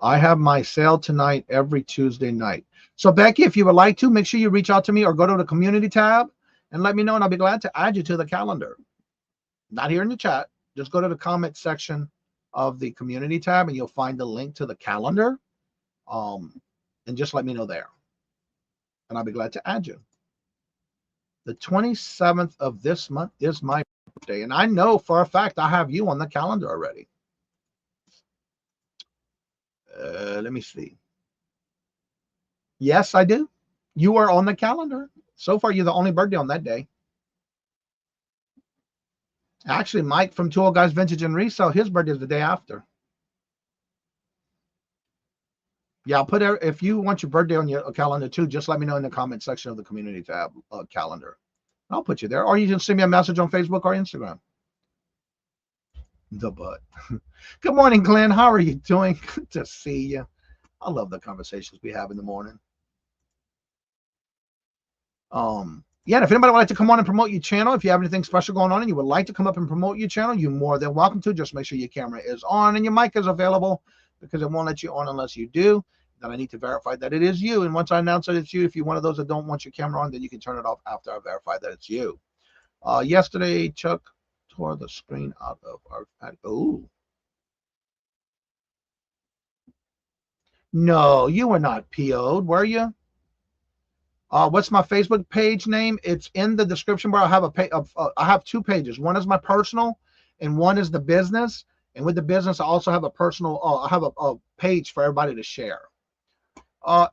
I have my sale tonight every Tuesday night. So, Becky, if you would like to, make sure you reach out to me or go to the community tab and let me know, and I'll be glad to add you to the calendar. Not here in the chat. Just go to the comment section of the community tab, and you'll find the link to the calendar. And just let me know there, and I'll be glad to add you. The 27th of this month is my birthday, and I know for a fact I have you on the calendar already. Let me see. Yes, I do. You are on the calendar. So far, you're the only birthday on that day. Actually, Mike from Two Old Guys Vintage and Resale, his birthday is the day after. Yeah, I'll put it, if you want your birthday on your calendar too, just let me know in the comment section of the community tab calendar. I'll put you there. Or you can send me a message on Facebook or Instagram. The butt. Good morning, Glenn. How are you doing? Good to see you. I love the conversations we have in the morning. Yeah, if anybody would like to come on and promote your channel, if you have anything special going on and you would like to come up and promote your channel, you're more than welcome to. Just make sure your camera is on and your mic is available, because it won't let you on unless you do. Then I need to verify that it is you. And once I announce that it's you, if you're one of those that don't want your camera on, then you can turn it off after I verify that it's you. Yesterday, Chuck tore the screen out of our... Oh. No, you were not PO'd, were you? What's my Facebook page name? It's in the description bar. I have I have 2 pages. One is my personal, and one is the business. And with the business, I also have a personal. I have a page for everybody to share.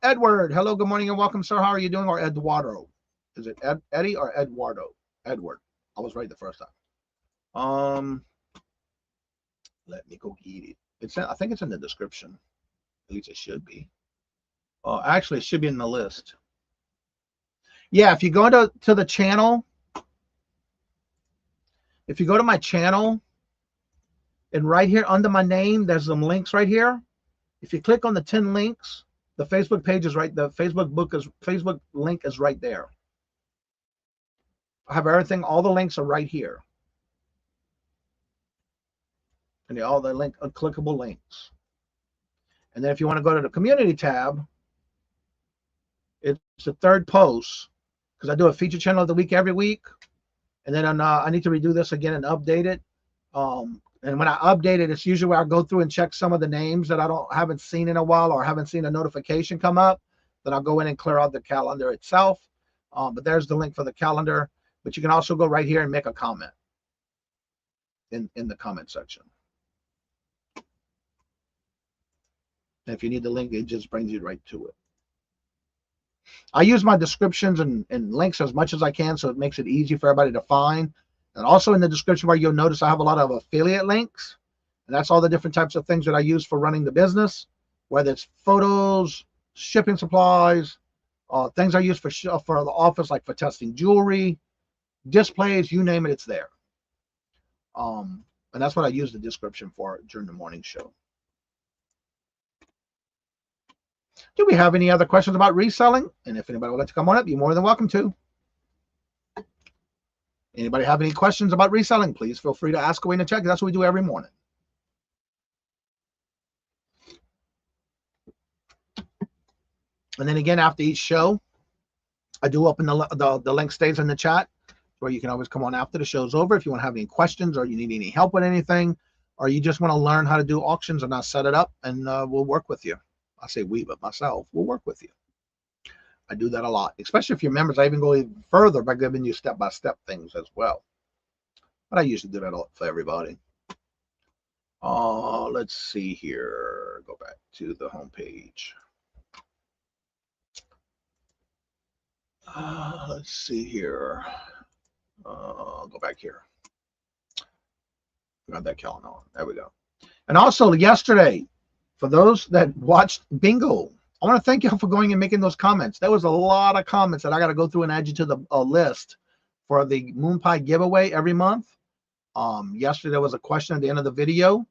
Edward, hello, good morning, and welcome, sir. How are you doing? Or Eduardo? Is it Eddie or Eduardo? Edward. I was right the first time. Let me go get it. I think it's in the description. At least it should be. Actually, it should be in the list. Yeah, if you go to the channel, if you go to my channel, and right here under my name, there's some links right here. If you click on the 10 links, the Facebook page is right. The Facebook link is right there. I have everything. All the links are right here. And all the clickable links. And then if you want to go to the community tab, it's the 3rd post, because I do a feature channel of the week every week. And then I need to redo this again and update it. And when I update it, it's usually where I go through and check some of the names that I haven't seen in a while, or haven't seen a notification come up. Then I'll go in and clear out the calendar itself. But there's the link for the calendar. But you can also go right here and make a comment in the comment section. And if you need the link, it just brings you right to it. I use my descriptions and links as much as I can, so it makes it easy for everybody to find. And also in the description bar, you'll notice I have a lot of affiliate links. And that's all the different types of things that I use for running the business, whether it's photos, shipping supplies, things I use for the office, like for testing jewelry, displays, you name it, it's there. And that's what I use the description for during the morning show. Do we have any other questions about reselling? And if anybody would like to come on up, you're more than welcome to. Anybody have any questions about reselling, please feel free to ask away in the chat. That's what we do every morning. And then again, after each show, I do open the link stays in the chat where you can always come on after the show's over if you want to have any questions or you need any help with anything, or you just want to learn how to do auctions and I'll set it up and we'll work with you. I say we, but myself, we'll work with you. I do that a lot, especially if you're members. I even go even further by giving you step-by-step things as well. But I usually do that for everybody. Let's see here. Go back to the home page. Let's see here. Go back here. Got that calendar on. There we go. And also yesterday, for those that watched Bingo, I want to thank you for going and making those comments. There was a lot of comments that I got to go through and add you to the list for the Moon Pie giveaway every month. Yesterday there was a question at the end of the video.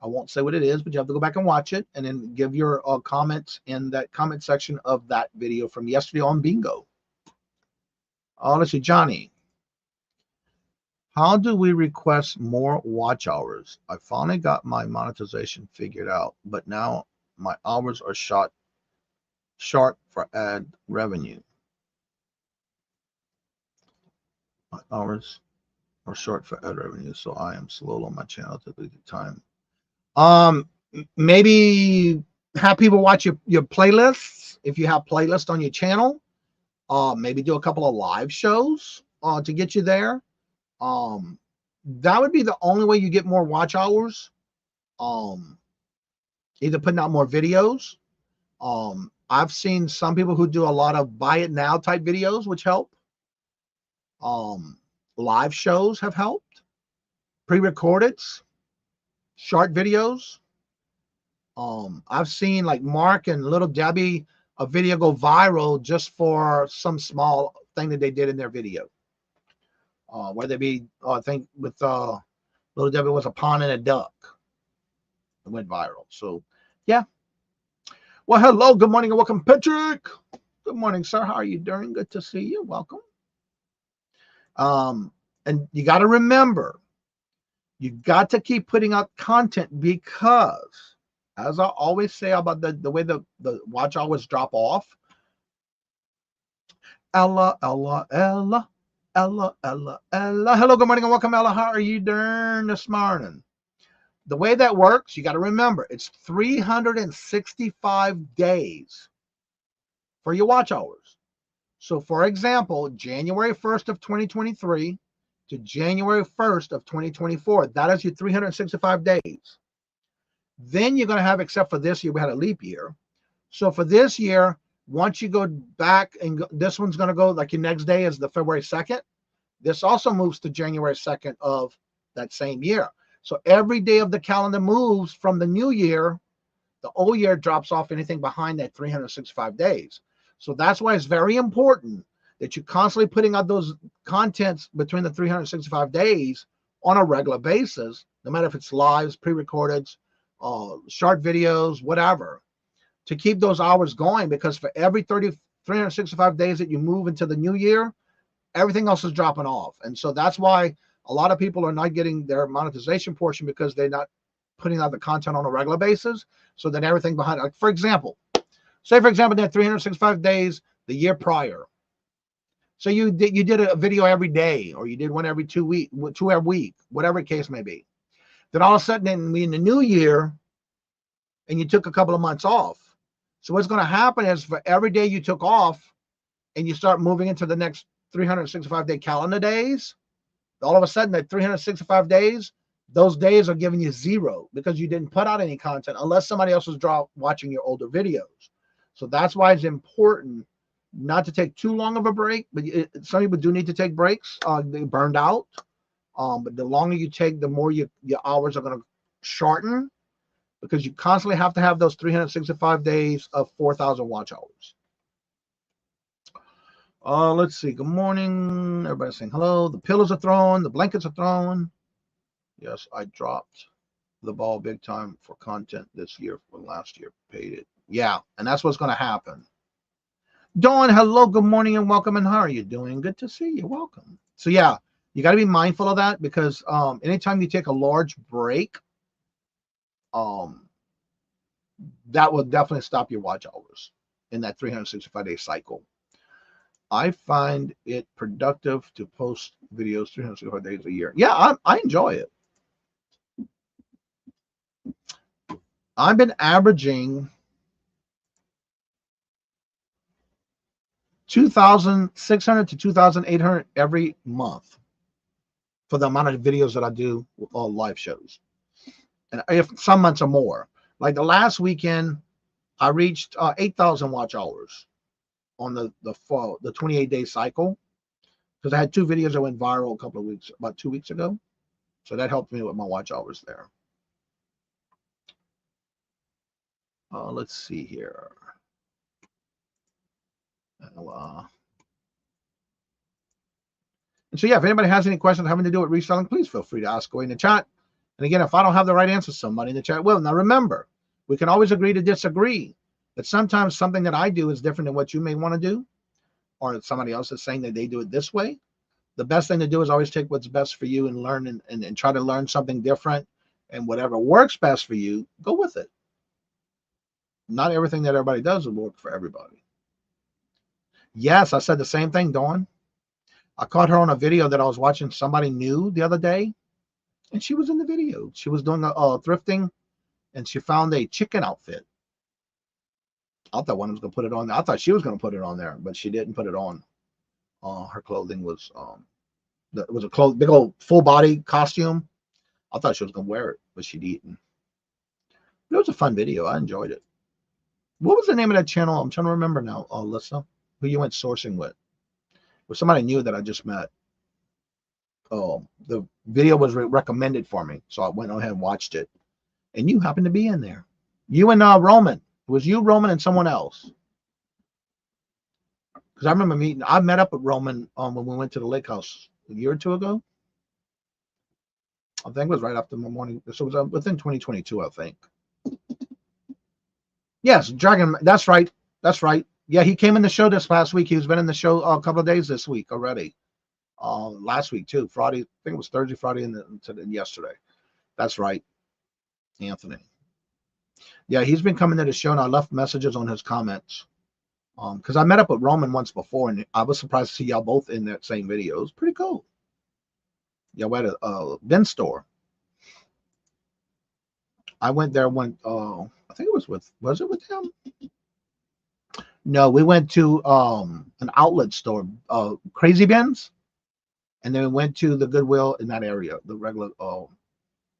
I won't say what it is, but you have to go back and watch it and then give your comments in that comment section of that video from yesterday on Bingo. Let's see, Johnny. How do we request more watch hours? I finally got my monetization figured out, but now my hours are short for ad revenue. My hours are short for ad revenue, so I am slow on my channel to the time. Maybe have people watch your playlists if you have playlists on your channel. Maybe do a couple of live shows to get you there. That would be the only way you get more watch hours. Either putting out more videos. I've seen some people who do a lot of buy it now type videos, which help. Live shows have helped. Pre-recorded short videos. I've seen like Mark and Little Debbie, a video go viral just for some small thing that they did in their video. Whether it be, I think with Little Debbie was a pond and a duck. It went viral. So, yeah. Well, hello, good morning, and welcome, Patrick. Good morning, sir. How are you doing? Good to see you. Welcome. And you got to remember, you got to keep putting out content because, as I always say about the way the watch hours drop off. Ella. Hello, good morning, and welcome, Ella. How are you doing this morning? The way that works, you got to remember, it's 365 days for your watch hours. So, for example, January 1st of 2023 to January 1st of 2024, that is your 365 days. Then you're going to have, except for this year, we had a leap year. So for this year, once you go back and this one's going to go, like your next day is the February 2nd. This also moves to January 2nd of that same year. So every day of the calendar moves from the new year. The old year drops off anything behind that 365 days. So that's why it's very important that you're constantly putting out those contents between the 365 days on a regular basis, no matter if it's lives, pre-recorded, short videos, whatever, to keep those hours going, because for every 365 days that you move into the new year, everything else is dropping off. And so that's why a lot of people are not getting their monetization portion, because they're not putting out the content on a regular basis. So then everything behind it, like for example, say for example, that 365 days the year prior. So you did a video every day, or you did one every 2 week, two every week, whatever the case may be. Then all of a sudden in the new year, and you took a couple of months off. So what's going to happen is for every day you took off and you start moving into the next 365 day calendar days, all of a sudden that 365 days, those days are giving you zero because you didn't put out any content unless somebody else was watching your older videos. So that's why it's important not to take too long of a break, but some people do need to take breaks. They burned out. But the longer you take, the more your hours are going to shorten, because you constantly have to have those 365 days of 4,000 watch hours. Let's see. Good morning. Everybody's saying hello. The pillows are thrown. The blankets are thrown. Yes, I dropped the ball big time for content this year when last year paid it. Yeah, and that's what's going to happen. Dawn, hello. Good morning and welcome. And how are you doing? Good to see you. Welcome. So yeah, You got to be mindful of that because anytime you take a large break, that will definitely stop your watch hours in that 365-day cycle. I find it productive to post videos 365 days a year. Yeah, I enjoy it. I've been averaging 2,600 to 2,800 every month for the amount of videos that I do with all live shows. And if some months are more, like the last weekend, I reached 8,000 watch hours on the 28-day cycle because I had 2 videos that went viral about 2 weeks ago. So that helped me with my watch hours there. Let's see here. And so, yeah, if anybody has any questions having to do with reselling, please feel free to ask away in the chat. And again, if I don't have the right answer, somebody in the chat will. Now, remember, we can always agree to disagree. But sometimes something that I do is different than what you may want to do, or somebody else is saying that they do it this way. The best thing to do is always take what's best for you and learn and try to learn something different. And whatever works best for you, go with it. Not everything that everybody does will work for everybody. Yes, I said the same thing, Dawn. I caught her on a video that I was watching somebody new the other day, and she was in the video. She was doing a thrifting, and she found a chicken outfit. I thought one was going to put it on there. I thought she was going to put it on there, but she didn't put it on. Her clothing was it was a big old full body costume. I thought she was going to wear it, but she didn't. It was a fun video. I enjoyed it. What was the name of that channel? I'm trying to remember now, Alyssa, who you went sourcing with. It was somebody new that I just met. The video was recommended for me, so I went ahead and watched it. And you happened to be in there. You and Roman. It was you, Roman, and someone else. Because I remember I met up with Roman when we went to the lake house a year or 2 ago. I think it was right after my morning. So it was within 2022, I think. Yes, Dragon. That's right. That's right. Yeah, he came in the show this past week. He's been in the show a couple of days this week already. Last week too. Friday. I think it was Thursday, Friday, and yesterday. That's right, Anthony. Yeah, he's been coming to the show, and I left messages on his comments. Because I met up with Roman once before, and I was surprised to see y'all both in that same video. It was pretty cool. Y'all were at a bin store. I went there when I think was it with him? No, we went to an outlet store, Crazy Bins, and then we went to the Goodwill in that area, the regular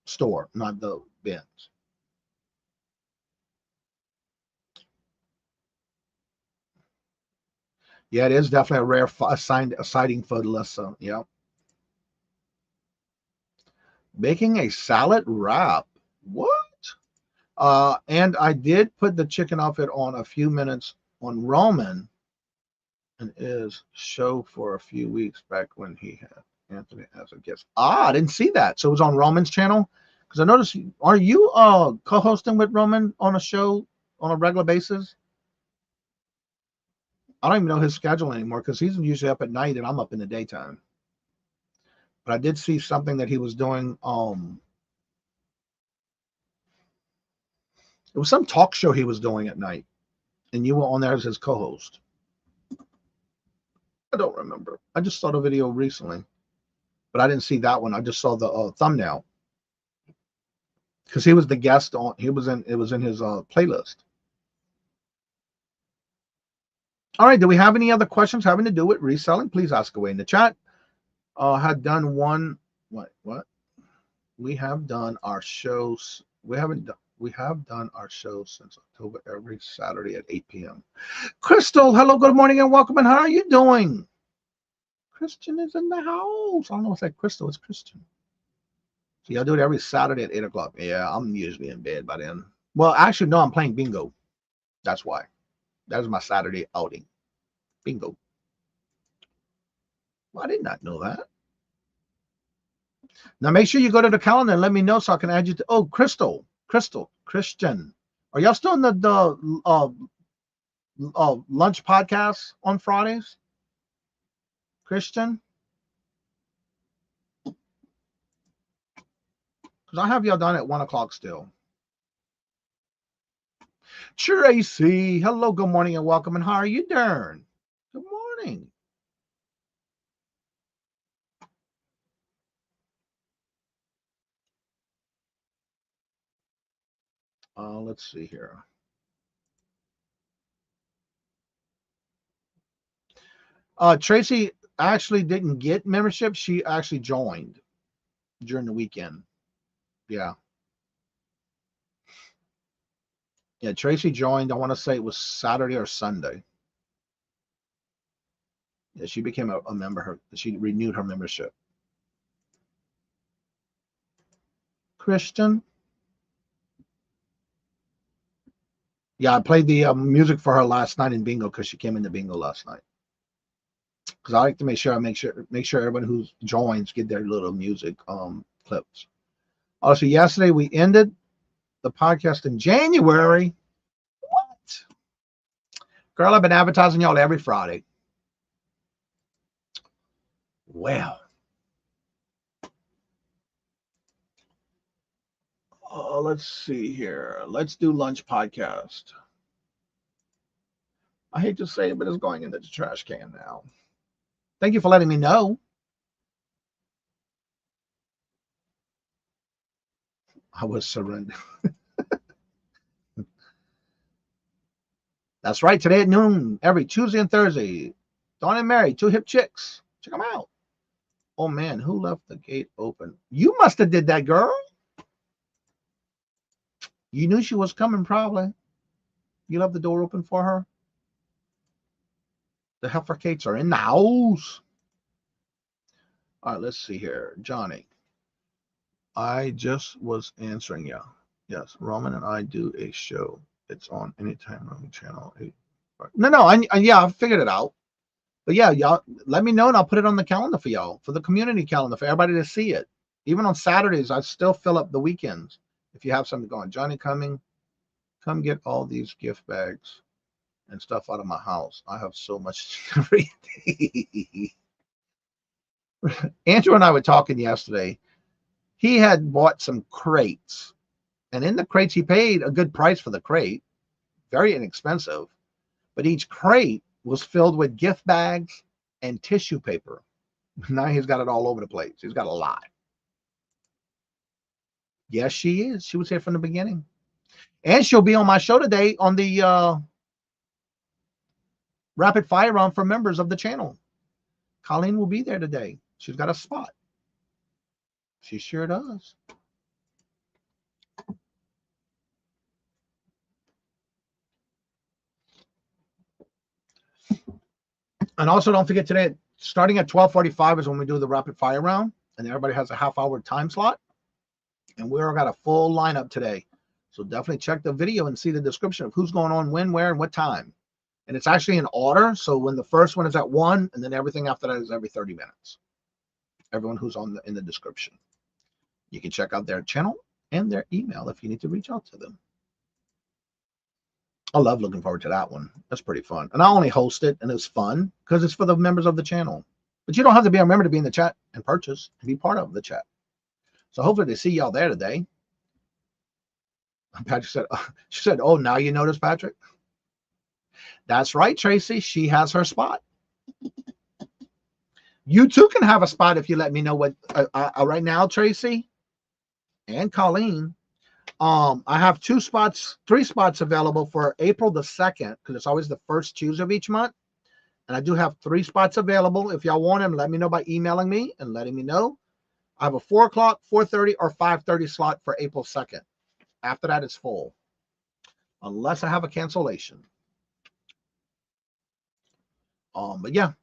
store, not the bins. Yeah, it is definitely a rare sighting for Alyssa. Yeah. Making a salad wrap. What? And I did put the chicken outfit on a few minutes on Roman, and is show for a few weeks back when he had Anthony as a guest. I didn't see that. So it was on Roman's channel. Because I noticed, are you co-hosting with Roman on a show on a regular basis? I don't even know his schedule anymore because he's usually up at night and I'm up in the daytime. But I did see something that he was doing. It was some talk show he was doing at night, and you were on there as his co-host. I don't remember. I just saw the video recently, but I didn't see that one. I just saw the thumbnail because he was the guest on. It was in his playlist. All right. Do we have any other questions having to do with reselling? Please ask away in the chat. Had done one. What? We have done our shows. We have done our shows since October every Saturday at 8 p.m. Crystal, hello, good morning, and welcome. And how are you doing? Christian is in the house. I don't know if that's Crystal. It's Christian. So y'all do it every Saturday at 8 o'clock. Yeah, I'm usually in bed by then. Well, actually, no, I'm playing bingo. That's why. That is my Saturday outing. Bingo. Well, I did not know that. Now, make sure you go to the calendar and let me know so I can add you to. Oh, Crystal, Christian. Are y'all still in the lunch podcast on Fridays? Christian? Because I have y'all done at 1 o'clock still. Tracy, hello, good morning and welcome. And how are you doing? Good morning. Let's see here. Tracy actually didn't get membership. She actually joined during the weekend. Yeah. Yeah, Tracy joined. I want to say it was Saturday or Sunday. Yeah, she became a member. She renewed her membership. Christian. Yeah, I played the music for her last night in bingo because she came into bingo last night. Because I like to make sure everyone who joins get their little music clips. Also, yesterday we ended the podcast in January. What? Girl, I've been advertising y'all every Friday. Well. Let's see here. Let's do lunch podcast. I hate to say it, but it's going into the trash can now. Thank you for letting me know. I was surrendered. That's right. Today at noon, every Tuesday and Thursday. Dawn and Mary, 2 hip chicks. Check them out. Oh, man, who left the gate open? You must have did that, girl. You knew she was coming, probably. You left the door open for her? The Heifercates are in the house. All right, let's see here. Johnny. I just was answering you. Yes, Roman and I do a show. It's on Anytime Roman Channel 8. No, yeah, I figured it out. But yeah, y'all let me know and I'll put it on the calendar for y'all, for the community calendar, for everybody to see it. Even on Saturdays, I still fill up the weekends. If you have something going, Johnny coming, come get all these gift bags and stuff out of my house. I have so much everything. Andrew and I were talking yesterday. He had bought some crates, and in the crates, he paid a good price for the crate, very inexpensive, but each crate was filled with gift bags and tissue paper. Now he's got it all over the place. He's got a lot. Yes, she is. She was here from the beginning. And she'll be on my show today on the rapid fire round for members of the channel. Colleen will be there today. She's got a spot. She sure does. And also don't forget today, starting at 12:45 is when we do the rapid fire round, and everybody has a half-hour time slot. And we've got a full lineup today. So definitely check the video and see the description of who's going on, when, where, and what time. And it's actually in order. So when the first one is at 1, and then everything after that is every 30 minutes. Everyone who's in the description. You can check out their channel and their email if you need to reach out to them. I love looking forward to that one. That's pretty fun. And I only host it, and it's fun because it's for the members of the channel. But you don't have to be a member to be in the chat and purchase and be part of the chat. So hopefully they see y'all there today. Patrick said, she said, oh, now you notice, Patrick? That's right, Tracy. She has her spot. You too can have a spot if you let me know what right now, Tracy and Colleen. I have 3 spots available for April the 2nd, because it's always the first Tuesday of each month. And I do have 3 spots available. If y'all want them, let me know by emailing me and letting me know. I have a 4 o'clock, 4:30, or 5:30 slot for April 2nd. After that, it's full, unless I have a cancellation. But yeah,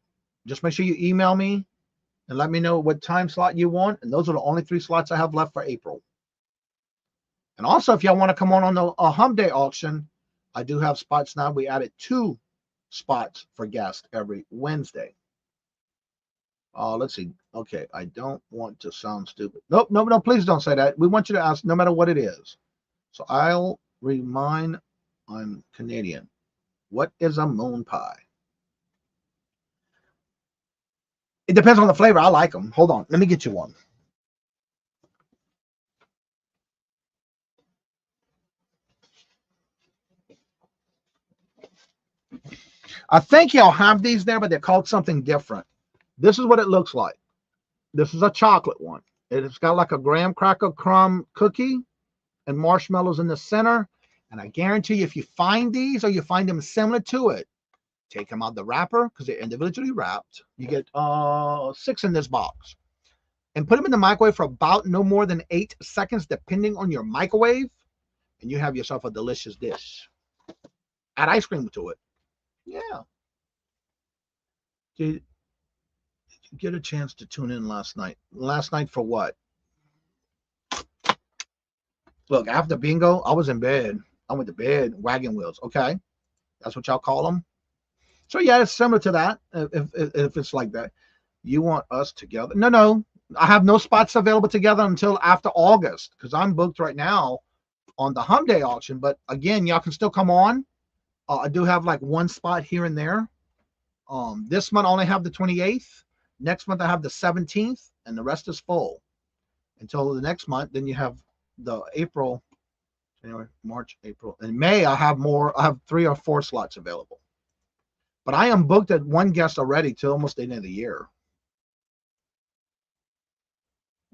just make sure you email me and let me know what time slot you want. And those are the only 3 slots I have left for April. And also, if y'all want to come on the Hump Day auction, I do have spots now. We added 2 spots for guests every Wednesday. Let's see. Okay, I don't want to sound stupid. Nope, please don't say that. We want you to ask no matter what it is. So I'll remind, I'm Canadian. What is a moon pie? It depends on the flavor. I like them. Hold on. Let me get you one. I think y'all have these there, but they're called something different. This is what it looks like. This is a chocolate one. It's got like a graham cracker crumb cookie and marshmallows in the center. And I guarantee you, if you find these or you find them similar to it, take them out the wrapper because they're individually wrapped. You get 6 in this box. And put them in the microwave for about no more than 8 seconds, depending on your microwave. And you have yourself a delicious dish. Add ice cream to it. Yeah. Did you get a chance to tune in last night? Last night for what? Look, after bingo, I was in bed. I went to bed, wagon wheels. Okay. That's what y'all call them. So yeah, it's similar to that. If it's like that. You want us together? No. I have no spots available together until after August because I'm booked right now on the Hum Day auction. But again, y'all can still come on. I do have like one spot here and there. This month I only have the 28th. Next month I have the 17th, and the rest is full until the next month. Then you have the April, January, March, April, and May. I have more. I have 3 or 4 slots available. But I am booked at one guest already till almost the end of the year.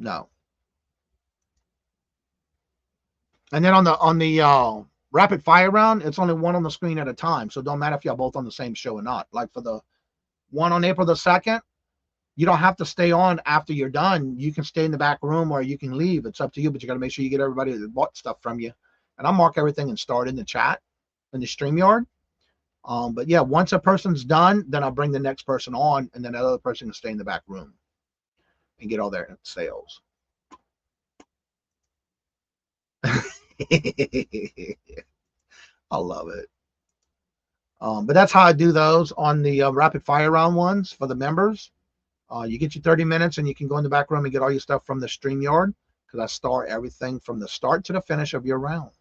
No. And then on the rapid fire round, it's only one on the screen at a time. So it don't matter if y'all both on the same show or not. Like for the one on April the 2nd, you don't have to stay on after you're done. You can stay in the back room or you can leave. It's up to you, but you got to make sure you get everybody that bought stuff from you. And I'll mark everything and start in the chat in the StreamYard. But yeah, once a person's done, then I'll bring the next person on, and then that other person can stay in the back room and get all their sales. I love it. But that's how I do those on the rapid fire round ones for the members. You get your 30 minutes and you can go in the back room and get all your stuff from the StreamYard because I start everything from the start to the finish of your round.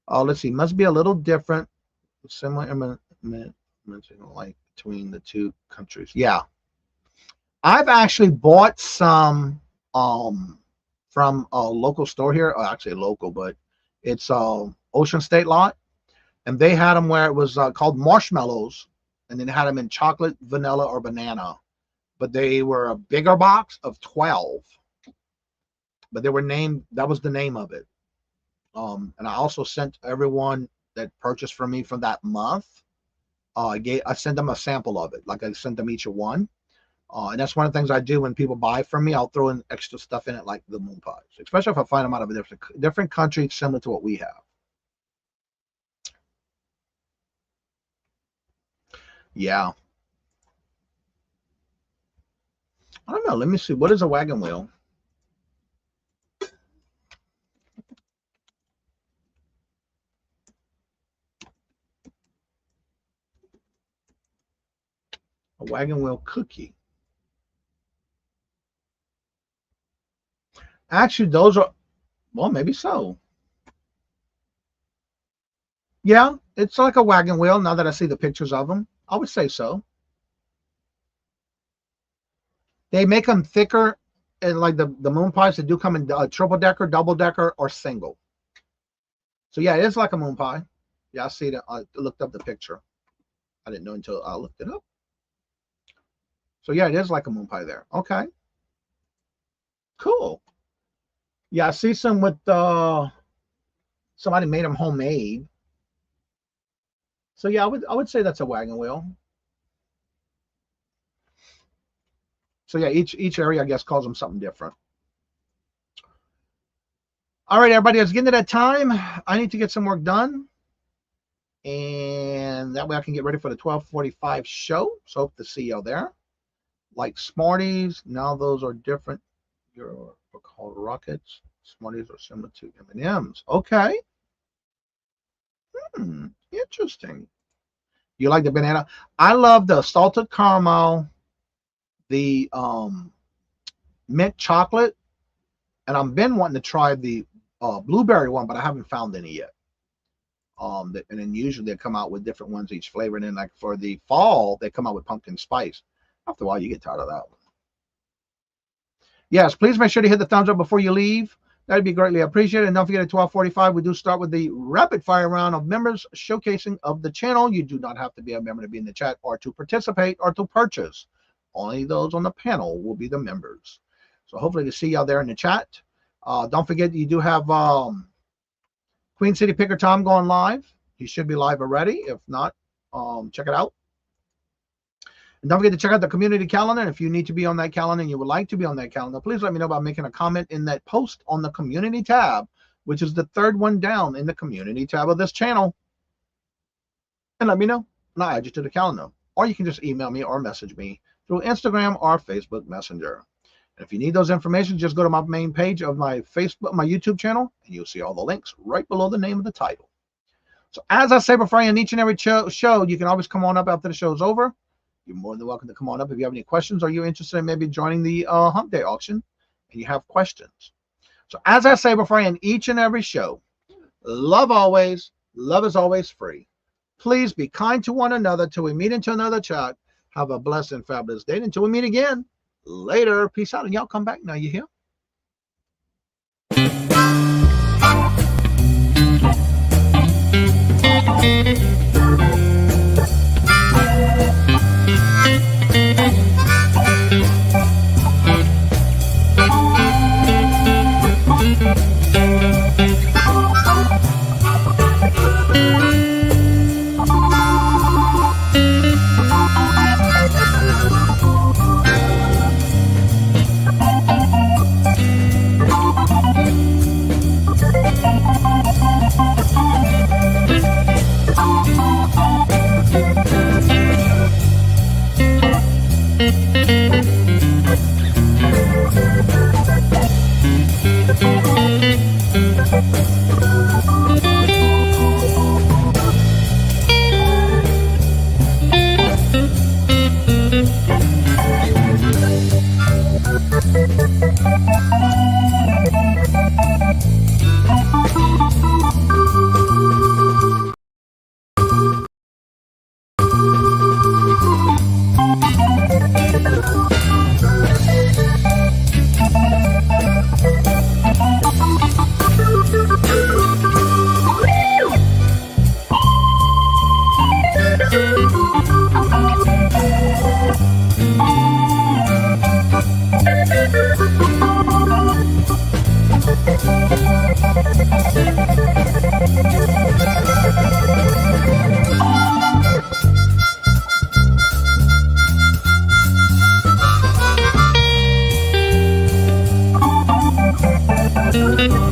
Let's see. Must be a little different. Similar like between the two countries. Yeah. I've actually bought some from a local store here. Actually local, but it's Ocean State lot. And they had them where it was called marshmallows. And then they had them in chocolate, vanilla, or banana. But they were a bigger box of 12. But they were named, that was the name of it. And I also sent everyone that purchased from me from that month. I sent them a sample of it. Like I sent them each a one. And that's one of the things I do when people buy from me. I'll throw in extra stuff in it like the moon pies. Especially if I find them out of a different country similar to what we have. Yeah. I don't know. Let me see. What is a wagon wheel? A wagon wheel cookie. Actually, those are, well, maybe so. Yeah, it's like a wagon wheel now that I see the pictures of them. I would say so. They make them thicker, and like the moon pies, they do come in triple decker, double decker, or single. So yeah, it is like a moon pie. Yeah, I see it. I looked up the picture. I didn't know until I looked it up. So yeah, it is like a moon pie there. Okay. Cool. Yeah, I see some with somebody made them homemade. So yeah, I would say that's a wagon wheel. So yeah, each area I guess calls them something different. All right, everybody, it's getting to that time. I need to get some work done. And that way I can get ready for the 12:45 show. So hope to see y'all there. Like Smarties, now those are different. They're called Rockets. Smarties are similar to M&Ms. Okay. Interesting. You like the banana? I love the salted caramel, the mint chocolate, and I've been wanting to try the blueberry one, but I haven't found any yet. And then usually they come out with different ones each flavor, and then like for the fall they come out with pumpkin spice. After a while, you get tired of that one. Yes, please make sure to hit the thumbs up before you leave. That'd be greatly appreciated. And don't forget at 12:45, we do start with the rapid fire round of members showcasing of the channel. You do not have to be a member to be in the chat or to participate or to purchase. Only those on the panel will be the members. So hopefully to see y'all there in the chat. Don't forget you do have Queen City Picker Tom going live. He should be live already. If not, check it out. And don't forget to check out the community calendar. If you need to be on that calendar and you would like to be on that calendar, please let me know by making a comment in that post on the community tab, which is the third one down in the community tab of this channel. And let me know, and I'll add you to the calendar. Or you can just email me or message me through Instagram or Facebook Messenger. And if you need those information, just go to my main page of my YouTube channel, and you'll see all the links right below the name of the title. So as I say before I end each and every show, you can always come on up after the show's over. You're more than welcome to come on up if you have any questions or you're interested in maybe joining the Hump Day auction and you have questions. So as I say before I end each and every show, love always, love is always free. Please be kind to one another till we meet into another chat. Have a blessed and fabulous day until we meet again. Later. Peace out. And y'all come back now. You hear? Thank you.